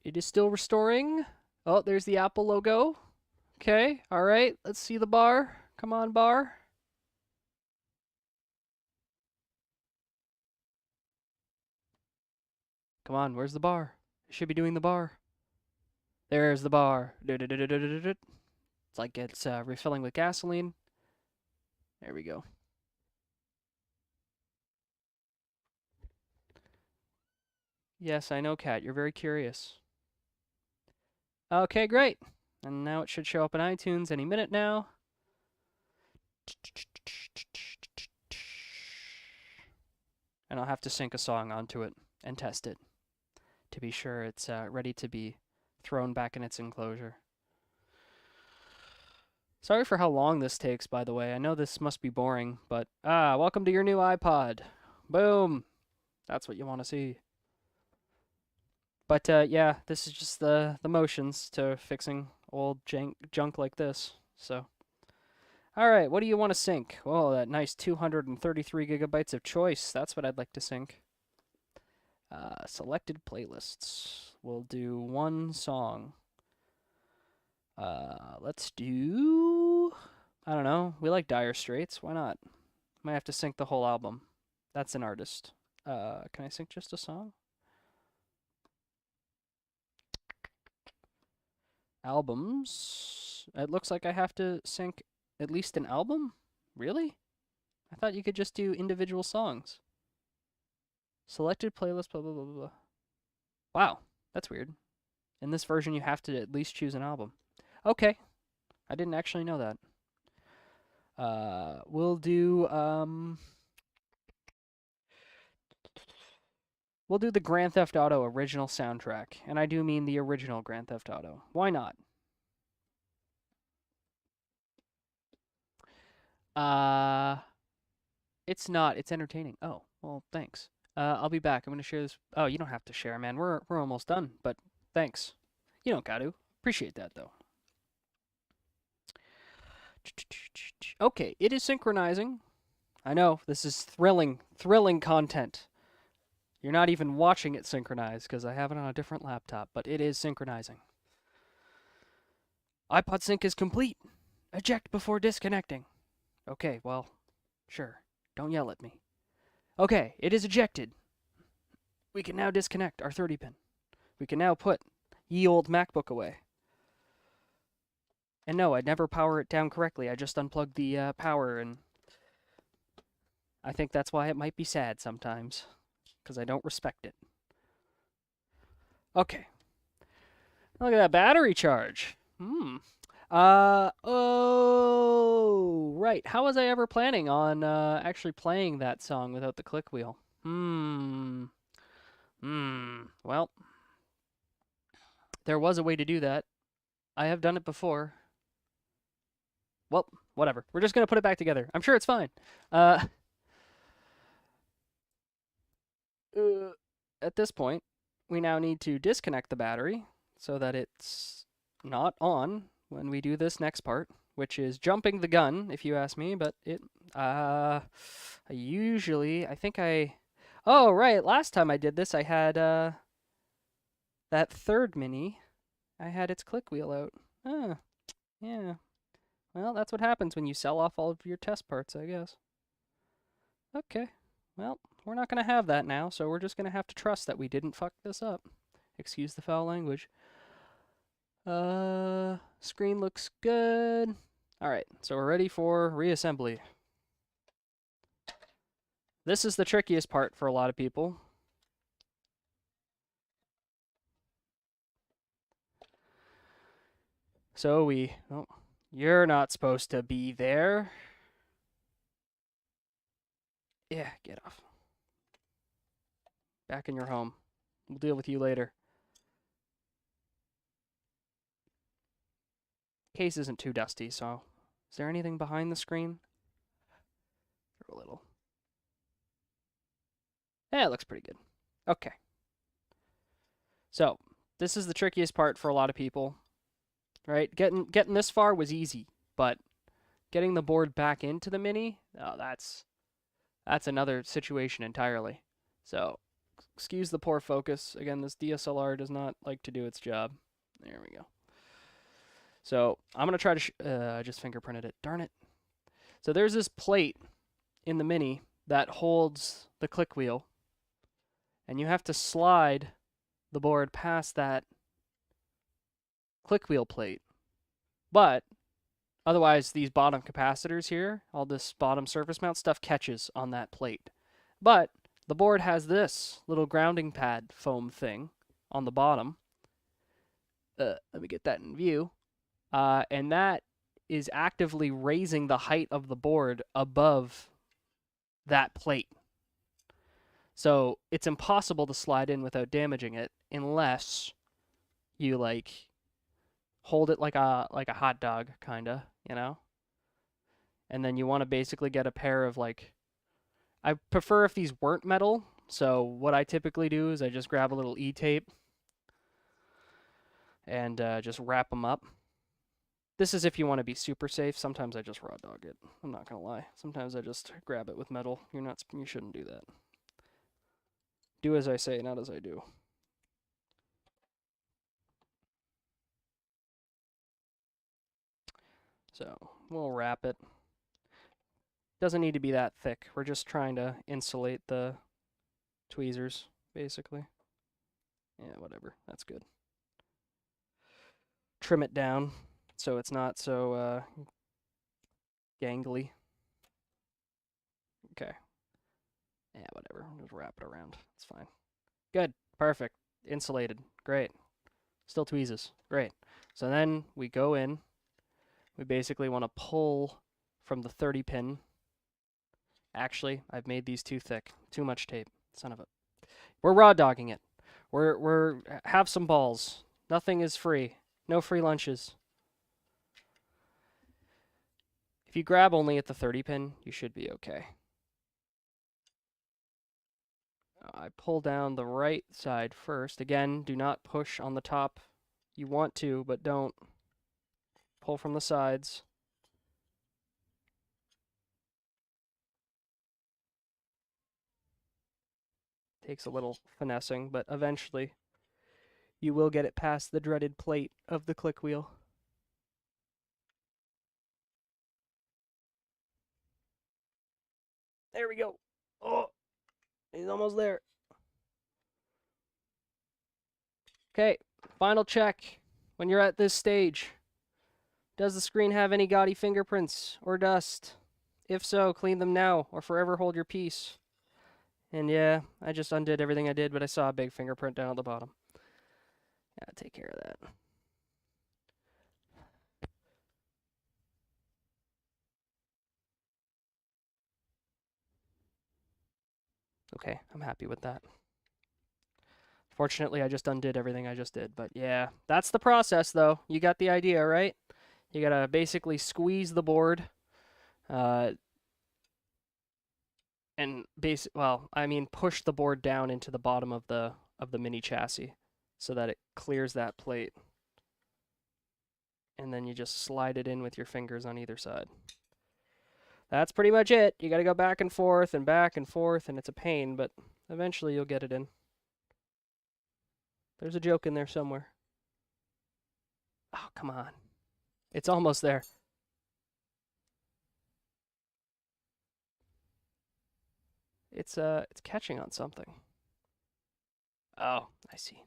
[SPEAKER 1] It is still restoring. Oh, there's the Apple logo. Okay, all right. Let's see the bar. Come on, bar. Come on, where's the bar? It should be doing the bar. There's the bar. It's like it's refilling with gasoline. There we go. Yes, I know, Kat. You're very curious. Okay, great. And now it should show up in iTunes any minute now. And I'll have to sync a song onto it and test it to be sure it's ready to be thrown back in its enclosure. Sorry for how long this takes, by the way. I know this must be boring, but welcome to your new iPod. Boom. That's what you want to see. But yeah, this is just the motions to fixing old junk like this. So, all right, what do you want to sync? Oh, that nice 233 gigabytes of choice. That's what I'd like to sync. Selected playlists. We'll do one song. Let's do... I don't know. We like Dire Straits. Why not? Might have to sync the whole album. That's an artist. Can I sync just a song? Albums. It looks like I have to sync at least an album? Really? I thought you could just do individual songs. Selected playlist, blah, blah, blah, blah. Wow, that's weird. In this version, you have to at least choose an album. Okay. I didn't actually know that. We'll do the Grand Theft Auto original soundtrack. And I do mean the original Grand Theft Auto. Why not? It's not. It's entertaining. Oh, well, thanks. I'll be back. I'm going to share this. Oh, you don't have to share, man. We're almost done, but thanks. You don't got to. Appreciate that, though. Okay, it is synchronizing. I know, this is thrilling content. You're not even watching it synchronize because I have it on a different laptop, but it is synchronizing. iPod sync is complete. Eject before disconnecting. Okay, well, sure. Don't yell at me. Okay, it is ejected. We can now disconnect our 30-pin. We can now put ye old MacBook away. And no, I'd never power it down correctly. I just unplugged the power, and I think that's why it might be sad sometimes, because I don't respect it. Okay. Look at that battery charge. Oh, right. How was I ever planning on actually playing that song without the click wheel? Well, there was a way to do that. I have done it before. Well, whatever. We're just going to put it back together. I'm sure it's fine. At this point, we now need to disconnect the battery so that it's not on when we do this next part, which is jumping the gun, if you ask me, but I think oh, right, last time I did this, I had, that third mini, I had its click wheel out. Yeah. Well, that's what happens when you sell off all of your test parts, I guess. Okay. Well, we're not going to have that now, so we're just going to have to trust that we didn't fuck this up. Excuse the foul language. Screen looks good. Alright, so we're ready for reassembly. This is the trickiest part for a lot of people. So You're not supposed to be there. Yeah, get off. Back in your home. We'll deal with you later. Case isn't too dusty, so... Is there anything behind the screen? A little. Yeah, it looks pretty good. Okay. So, this is the trickiest part for a lot of people, right? Getting this far was easy, but getting the board back into the Mini, oh, that's another situation entirely. So, excuse the poor focus. Again, this DSLR does not like to do its job. There we go. So, I'm going to try to... I just fingerprinted it. Darn it. So, there's this plate in the Mini that holds the click wheel, and you have to slide the board past that click wheel plate. But otherwise, these bottom capacitors here, all this bottom surface mount stuff catches on that plate. But the board has this little grounding pad foam thing on the bottom. Let me get that in view. And that is actively raising the height of the board above that plate. So it's impossible to slide in without damaging it unless you like hold it like a hot dog kinda, you know? And then you want to basically get a pair of like, I prefer if these weren't metal. So what I typically do is I just grab a little E-tape and just wrap them up. This is if you want to be super safe. Sometimes I just raw dog it. I'm not gonna lie. Sometimes I just grab it with metal. You shouldn't do that. Do as I say, not as I do. So we'll wrap it. Doesn't need to be that thick. We're just trying to insulate the tweezers, basically. Yeah, whatever. That's good. Trim it down so it's not so gangly. Okay. Yeah, whatever. Just wrap it around. It's fine. Good. Perfect. Insulated. Great. Still tweezes. Great. So then we go in. We basically want to pull from the 30 pin. Actually, I've made these too thick. Too much tape. Son of a... We're raw dogging it. We're have some balls. Nothing is free. No free lunches. If you grab only at the 30 pin, you should be okay. I pull down the right side first. Again, do not push on the top. You want to, but don't. Pull from the sides. Takes a little finessing, but eventually you will get it past the dreaded plate of the click wheel. There we go. Oh, he's almost there. Okay, final check. When you're at this stage, does the screen have any gaudy fingerprints or dust? If so, clean them now or forever hold your peace. And yeah, I just undid everything I did, but I saw a big fingerprint down at the bottom. Gotta take care of that. Okay, I'm happy with that. Fortunately, I just undid everything I just did. But yeah, that's the process, though. You got the idea, right? You gotta basically squeeze the board. Push the board down into the bottom of the mini chassis so that it clears that plate. And then you just slide it in with your fingers on either side. That's pretty much it. You gotta go back and forth, and it's a pain, but eventually you'll get it in. There's a joke in there somewhere. Oh, come on. It's almost there. It's catching on something. Oh, I see.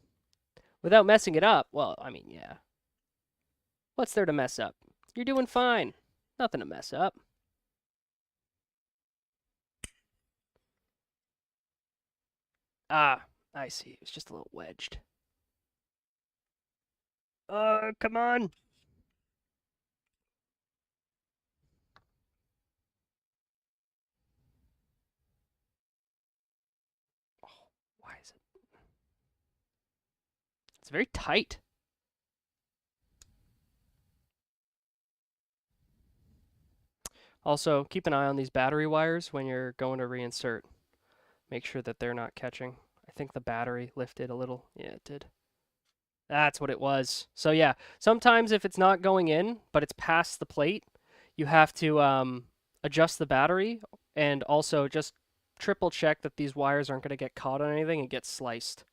[SPEAKER 1] Without messing it up, well, I mean, yeah. What's there to mess up? You're doing fine. Nothing to mess up. Ah, I see. It's just a little wedged. Come on. It's very tight. Also, keep an eye on these battery wires when you're going to reinsert. Make sure that they're not catching. I think the battery lifted a little. Yeah, it did. That's what it was. So yeah, sometimes if it's not going in, but it's past the plate, you have to adjust the battery and also just triple check that these wires aren't going to get caught on anything and get sliced.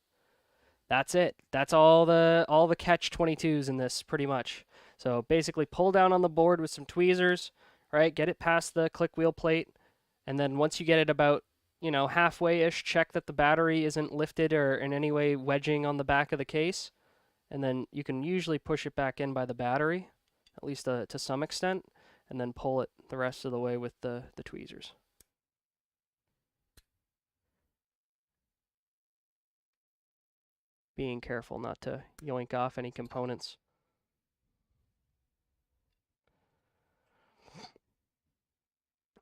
[SPEAKER 1] That's it. That's all the catch 22s in this pretty much. So basically pull down on the board with some tweezers, right? Get it past the click wheel plate, and then once you get it about, halfway-ish, check that the battery isn't lifted or in any way wedging on the back of the case. And then you can usually push it back in by the battery, at least to some extent, and then pull it the rest of the way with the tweezers. Being careful not to yoink off any components.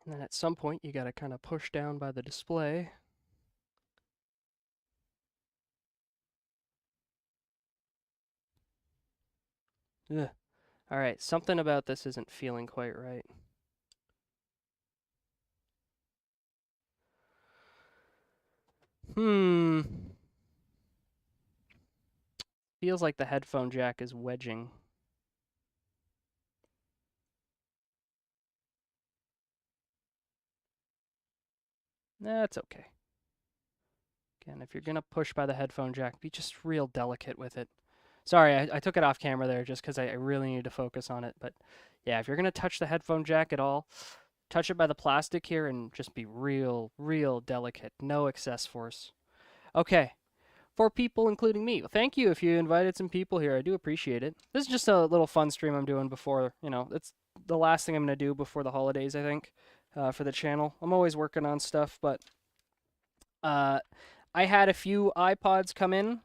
[SPEAKER 1] And then at some point, you got to kind of push down by the display. Ugh. All right, something about this isn't feeling quite right. Feels like the headphone jack is wedging. That's okay. Again, if you're going to push by the headphone jack, be just real delicate with it. Sorry, I took it off camera there just because I really need to focus on it. But yeah, if you're going to touch the headphone jack at all, touch it by the plastic here and just be real delicate. No excess force. Okay. 4 people, including me. Well, thank you if you invited some people here. I do appreciate it. This is just a little fun stream I'm doing before, it's the last thing I'm going to do before the holidays, I think, for the channel. I'm always working on stuff, but I had a few iPods come in.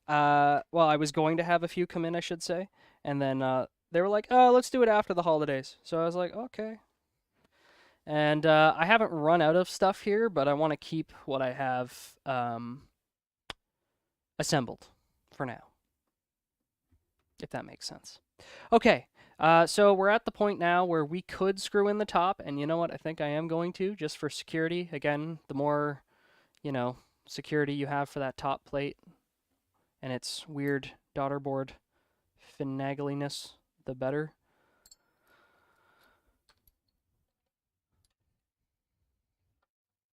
[SPEAKER 1] Well, I was going to have a few come in, I should say. And then they were like, oh, let's do it after the holidays. So I was like, okay. And I haven't run out of stuff here, but I want to keep what I have assembled for now, if that makes sense. Okay, so we're at the point now where we could screw in the top, and you know what? I think I am going to, just for security. Again, the more, security you have for that top plate and its weird daughterboard finagliness, the better.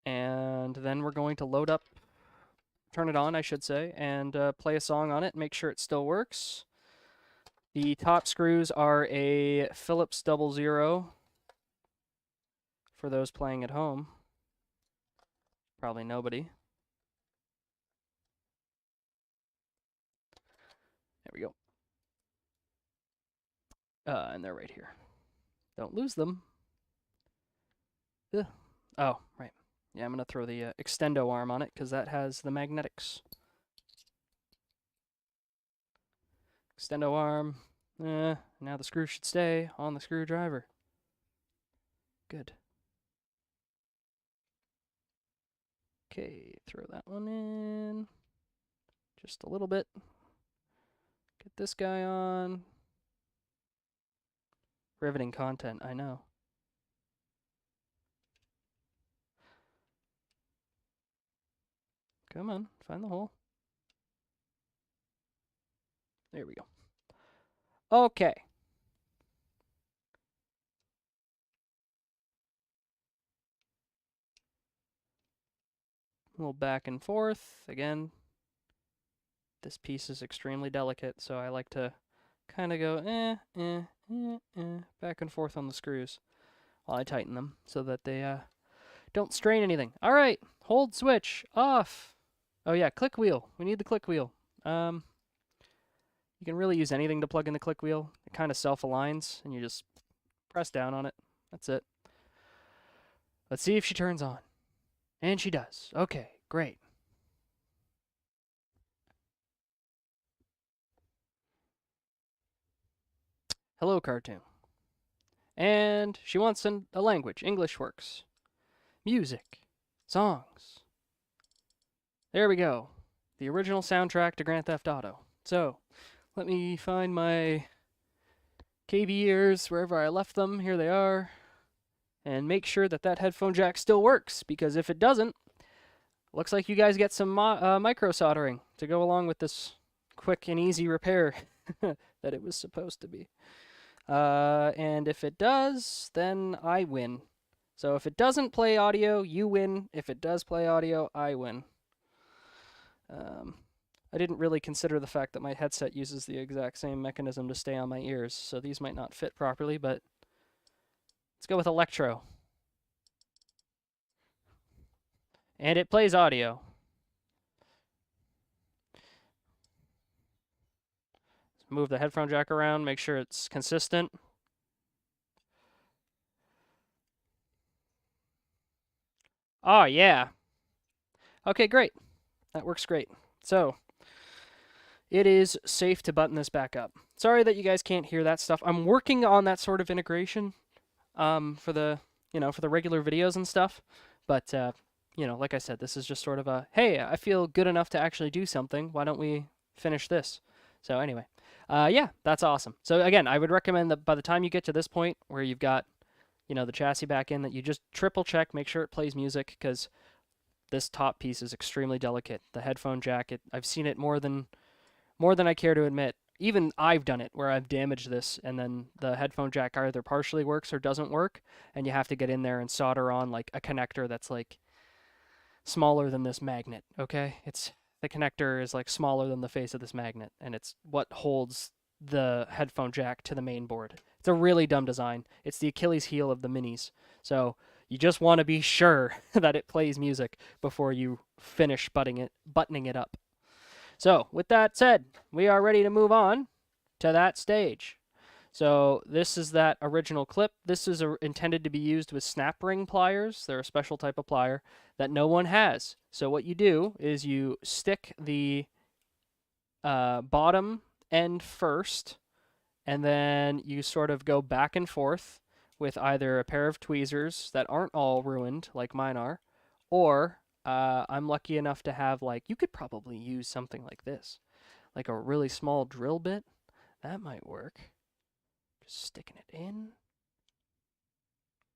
[SPEAKER 1] And then we're going to load up, turn it on, I should say, and play a song on it, make sure it still works. The top screws are a Phillips 00 for those playing at home. Probably nobody. There we go. And they're right here. Don't lose them. Ugh. Oh, right. Yeah, I'm going to throw the extendo arm on it because that has the magnetics. Extendo arm. Now the screw should stay on the screwdriver. Good. Okay, throw that one in. Just a little bit. Get this guy on. Riveting content, I know. Come on, find the hole. There we go. Okay. A little back and forth. Again, this piece is extremely delicate, so I like to kind of go back and forth on the screws while I tighten them so that they don't strain anything. All right, hold switch off. Oh yeah, click wheel. We need the click wheel. You can really use anything to plug in the click wheel. It kind of self-aligns, and you just press down on it. That's it. Let's see if she turns on. And she does. Okay, great. Hello, cartoon. And she wants a language. English works. Music. Songs. There we go. The original soundtrack to Grand Theft Auto. So, let me find my KB ears wherever I left them. Here they are. And make sure that that headphone jack still works, because if it doesn't, looks like you guys get some micro soldering to go along with this quick and easy repair that it was supposed to be. And if it does, then I win. So if it doesn't play audio, you win. If it does play audio, I win. I didn't really consider the fact that my headset uses the exact same mechanism to stay on my ears, so these might not fit properly, but let's go with electro. And it plays audio. Move the headphone jack around, make sure it's consistent. Oh, yeah. Okay, great. That works great. So, it is safe to button this back up. Sorry that you guys can't hear that stuff. I'm working on that sort of integration for the, for the regular videos and stuff. But, like I said, this is just sort of a, hey, I feel good enough to actually do something. Why don't we finish this? So anyway, yeah, that's awesome. So again, I would recommend that by the time you get to this point where you've got, the chassis back in, that you just triple check, make sure it plays music, because this top piece is extremely delicate. The headphone jack, I've seen it more than I care to admit. Even I've done it where I've damaged this, and then the headphone jack either partially works or doesn't work, and you have to get in there and solder on like a connector that's like smaller than this magnet, okay? The connector is like smaller than the face of this magnet, and it's what holds the headphone jack to the main board. It's a really dumb design. It's the Achilles heel of the minis. So you just want to be sure that it plays music before you finish buttoning it up. So with that said, we are ready to move on to that stage. So this is that original clip. This is intended to be used with snap ring pliers. They're a special type of plier that no one has. So what you do is you stick the bottom end first, and then you sort of go back and forth with either a pair of tweezers that aren't all ruined like mine are, or I'm lucky enough to have, like, you could probably use something like this, like a really small drill bit. That might work. Just sticking it in.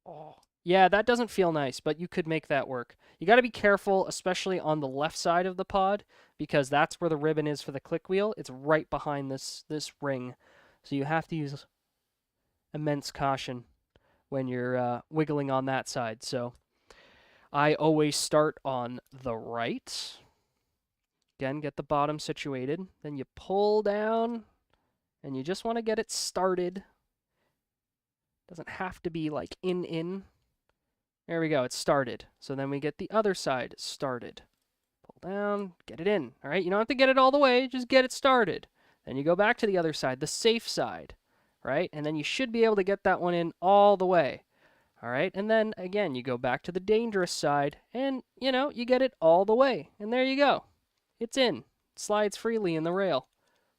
[SPEAKER 1] Oh, yeah, that doesn't feel nice, but you could make that work. You got to be careful, especially on the left side of the pod, because that's where the ribbon is for the click wheel. It's right behind this ring, so you have to use immense caution when you're wiggling on that side. So I always start on the right. Again, get the bottom situated. Then you pull down, and you just want to get it started. Doesn't have to be like in. There we go, it's started. So then we get the other side started. Pull down, get it in. All right, you don't have to get it all the way, just get it started. Then you go back to the other side, the safe side, right? And then you should be able to get that one in all the way. All right, and then again, you go back to the dangerous side, and you get it all the way. And there you go. It's in. It slides freely in the rail.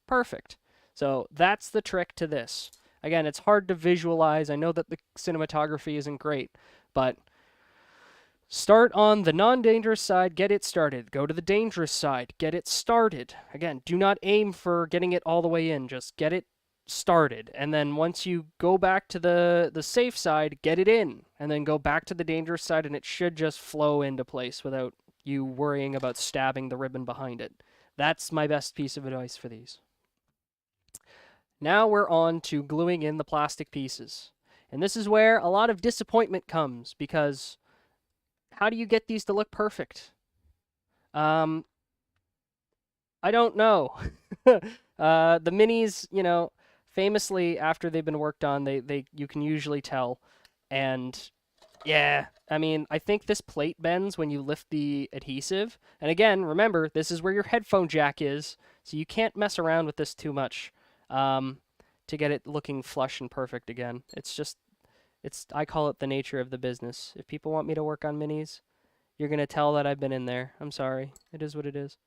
[SPEAKER 1] Perfect. So that's the trick to this. Again, it's hard to visualize. I know that the cinematography isn't great, but start on the non-dangerous side, get it started. Go to the dangerous side, get it started. Again, do not aim for getting it all the way in. Just get it started. And then once you go back to the safe side, get it in. And then go back to the dangerous side, and it should just flow into place without you worrying about stabbing the ribbon behind it. That's my best piece of advice for these. Now we're on to gluing in the plastic pieces. And this is where a lot of disappointment comes, because how do you get these to look perfect? I don't know. The minis, famously, after they've been worked on, you can usually tell. And yeah, I mean, I think this plate bends when you lift the adhesive. And again, remember, this is where your headphone jack is, so you can't mess around with this too much to get it looking flush and perfect again. I call it the nature of the business. If people want me to work on minis, you're going to tell that I've been in there. I'm sorry. It is what it is.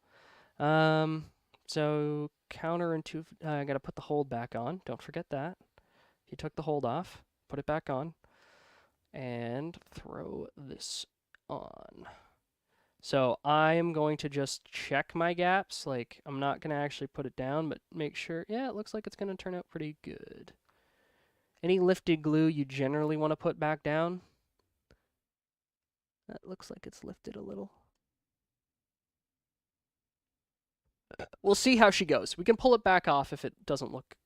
[SPEAKER 1] So counterintuitive, I got to put the hold back on. Don't forget that. If you took the hold off, put it back on. And throw this on. So I am going to just check my gaps. Like, I'm not going to actually put it down, but make sure, yeah, it looks like it's going to turn out pretty good. Any lifted glue you generally want to put back down. That looks like it's lifted a little. We'll see how she goes. We can pull it back off if it doesn't look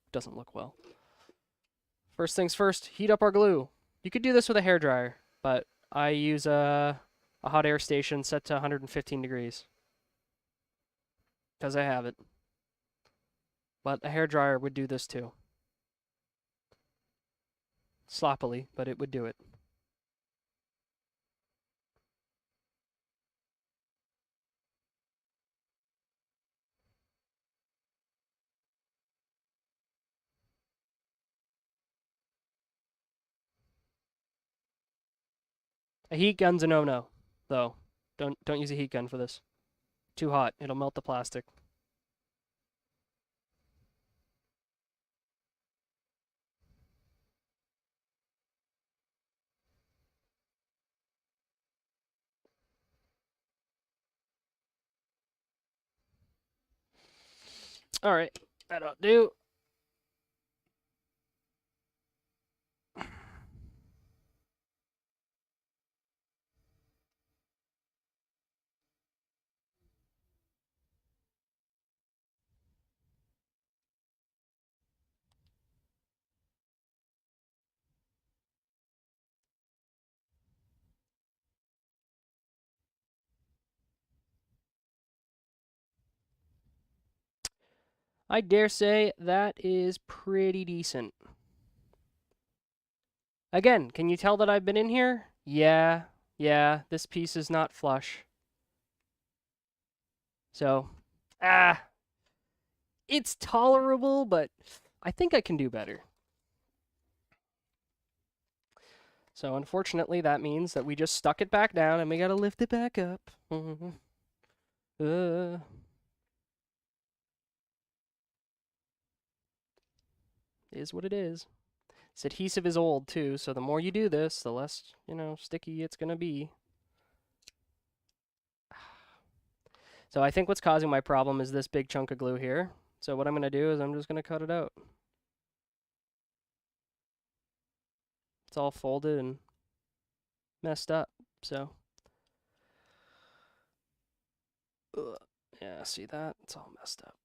[SPEAKER 1] well. First things first, heat up our glue. You could do this with a hairdryer, but I use a hot air station set to 115 degrees. Because I have it. But a hairdryer would do this too. Sloppily, but it would do it. A heat gun's a no-no, though. Don't use a heat gun for this. Too hot. It'll melt the plastic. All right, that'll do. I dare say that is pretty decent. Again, can you tell that I've been in here? Yeah, this piece is not flush. So, it's tolerable, but I think I can do better. So unfortunately, that means that we just stuck it back down and we gotta lift it back up. Is what it is. This adhesive is old too, so the more you do this, the less, sticky it's gonna be. So I think what's causing my problem is this big chunk of glue here. So what I'm gonna do is I'm just gonna cut it out. It's all folded and messed up, so. Yeah, see that? It's all messed up.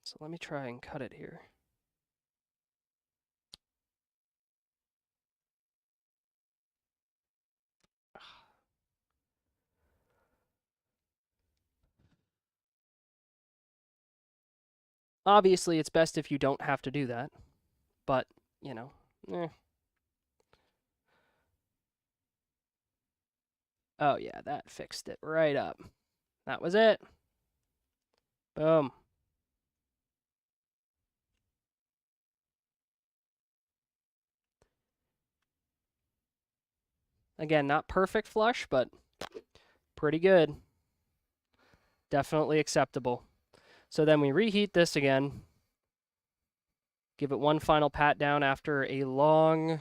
[SPEAKER 1] So let me try and cut it here. Obviously, it's best if you don't have to do that, but, Oh yeah, that fixed it right up. That was it. Boom. Again, not perfect flush, but pretty good. Definitely acceptable. So then we reheat this again. Give it one final pat down after a long,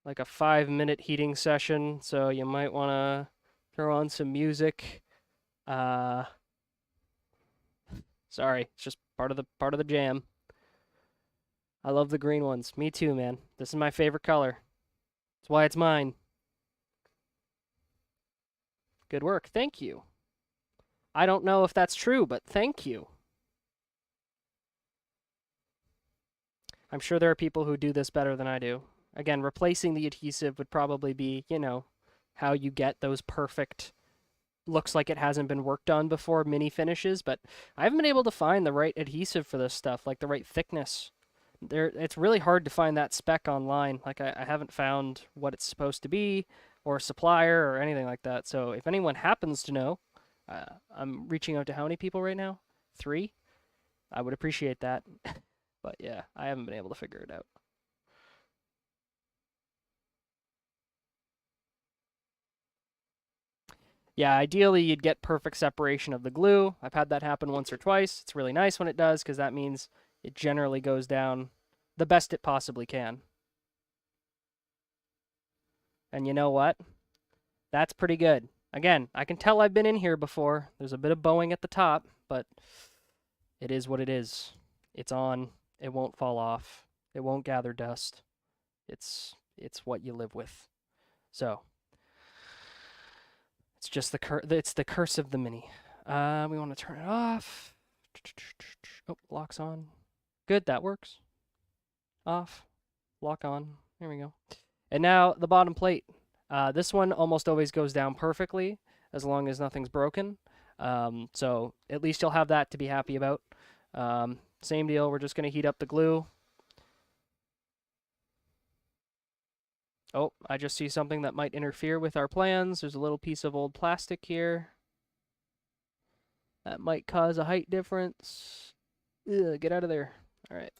[SPEAKER 1] like a 5-minute heating session. So you might want to throw on some music. Sorry, it's just part of the jam. I love the green ones. Me too, man. This is my favorite color. That's why it's mine. Good work. Thank you. I don't know if that's true, but thank you. I'm sure there are people who do this better than I do. Again, replacing the adhesive would probably be, how you get those perfect, looks like it hasn't been worked on before mini finishes, but I haven't been able to find the right adhesive for this stuff, like the right thickness. It's really hard to find that spec online. Like, I haven't found what it's supposed to be, or a supplier, or anything like that. So if anyone happens to know, I'm reaching out to how many people right now? 3? I would appreciate that. But yeah, I haven't been able to figure it out. Yeah, ideally you'd get perfect separation of the glue. I've had that happen once or twice. It's really nice when it does because that means it generally goes down the best it possibly can. And you know what? That's pretty good. Again, I can tell I've been in here before. There's a bit of bowing at the top, but it is what it is. It's on. It won't fall off. It won't gather dust. It's what you live with. So it's just it's the curse of the Mini. We want to turn it off. Oh, locks on. Good, that works. Off. Lock on. There we go. And now the bottom plate. This one almost always goes down perfectly as long as nothing's broken. So at least you'll have that to be happy about. Same deal. We're just going to heat up the glue. Oh, I just see something that might interfere with our plans. There's a little piece of old plastic here. That might cause a height difference. Ugh, get out of there. All right.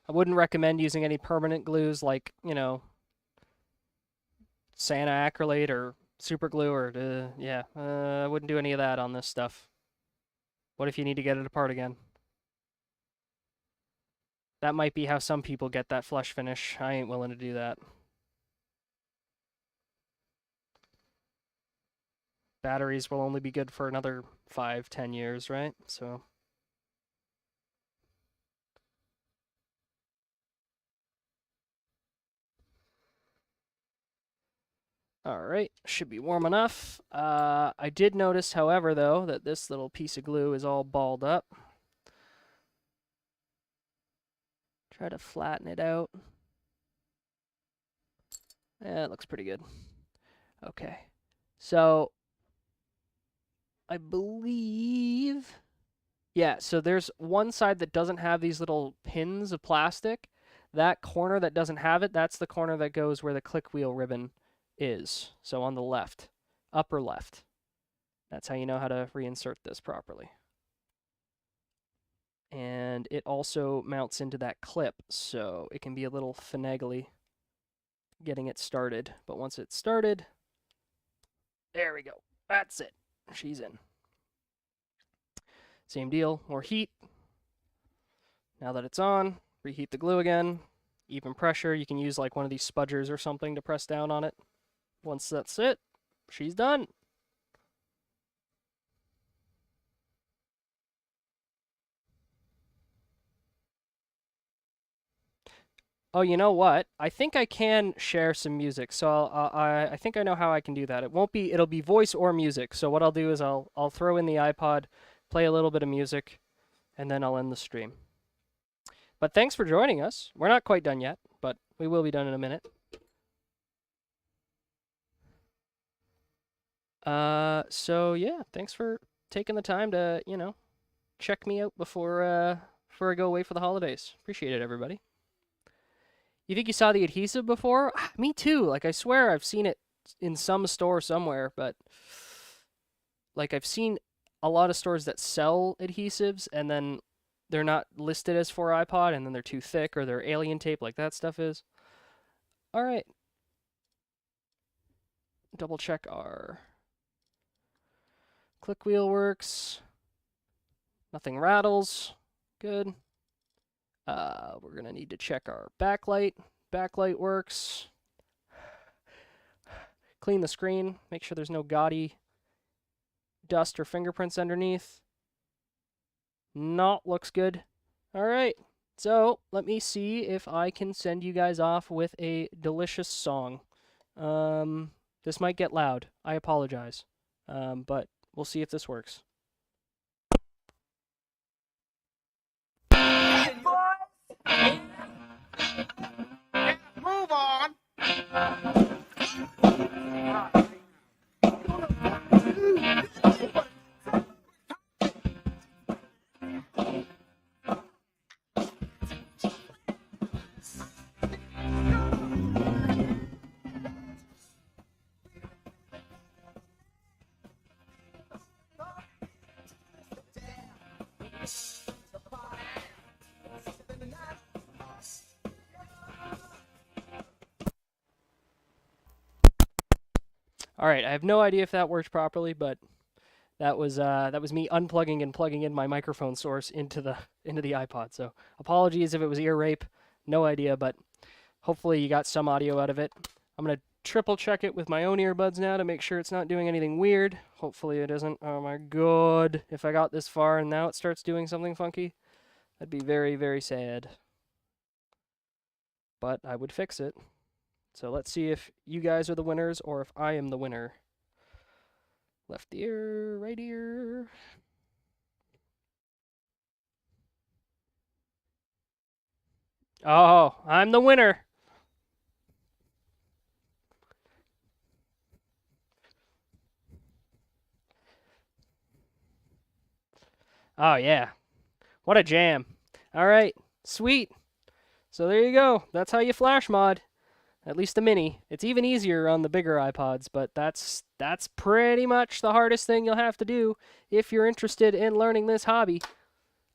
[SPEAKER 1] I wouldn't recommend using any permanent glues like, you know, Santa acrylate or super glue or, I wouldn't do any of that on this stuff. What if you need to get it apart again? That might be how some people get that flush finish. I ain't willing to do that. Batteries will only be good for another 5-10 years, right? So all right, should be warm enough. I did notice, however, though, that this little piece of glue is all balled up. Try to flatten it out. Yeah, it looks pretty good. Okay, so I believe, yeah, so there's one side that doesn't have these little pins of plastic. That corner that doesn't have it, that's the corner that goes where the click wheel ribbon is. So on the left, upper left. That's how you know how to reinsert this properly. And it also mounts into that clip, so it can be a little finagly getting it started. But once it's started, there we go. That's it. She's in. Same deal, more heat. Now that it's on, reheat the glue again. Even pressure, you can use like one of these spudgers or something to press down on it. Once that's it, she's done. Oh, you know what? I think I can share some music, so I think I know how I can do that. It'll be voice or music. So what I'll do is I'll throw in the iPod, play a little bit of music, and then I'll end the stream. But thanks for joining us. We're not quite done yet, but we will be done in a minute. So yeah, thanks for taking the time to, you know, check me out before I go away for the holidays. Appreciate it, everybody. You think you saw the adhesive before? Me too. Like, I swear I've seen it in some store somewhere, but like I've seen a lot of stores that sell adhesives and then they're not listed as for iPod and then they're too thick or they're alien tape like that stuff is. All right. Double check our click wheel works. Nothing rattles. Good. We're going to need to check our backlight. Backlight works. Clean the screen. Make sure there's no gaudy dust or fingerprints underneath. Not looks good. All right. So let me see if I can send you guys off with a delicious song. This might get loud. I apologize. But we'll see if this works.
[SPEAKER 2] Move on.
[SPEAKER 1] All right, I have no idea if that worked properly, but that was me unplugging and plugging in my microphone source into the iPod. So apologies if it was ear rape, no idea, but hopefully you got some audio out of it. I'm going to triple check it with my own earbuds now to make sure it's not doing anything weird. Hopefully it isn't. Oh my god. If I got this far and now it starts doing something funky, that'd be very, very sad. But I would fix it. So let's see if you guys are the winners or if I am the winner. Left ear, right ear. Oh, I'm the winner. Oh, yeah. What a jam. All right. Sweet. So there you go. That's how you flash mod. At least the mini. It's even easier on the bigger iPods, but that's pretty much the hardest thing you'll have to do if you're interested in learning this hobby.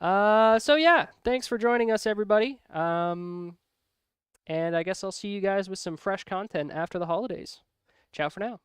[SPEAKER 1] So yeah, thanks for joining us, everybody. And I guess I'll see you guys with some fresh content after the holidays. Ciao for now.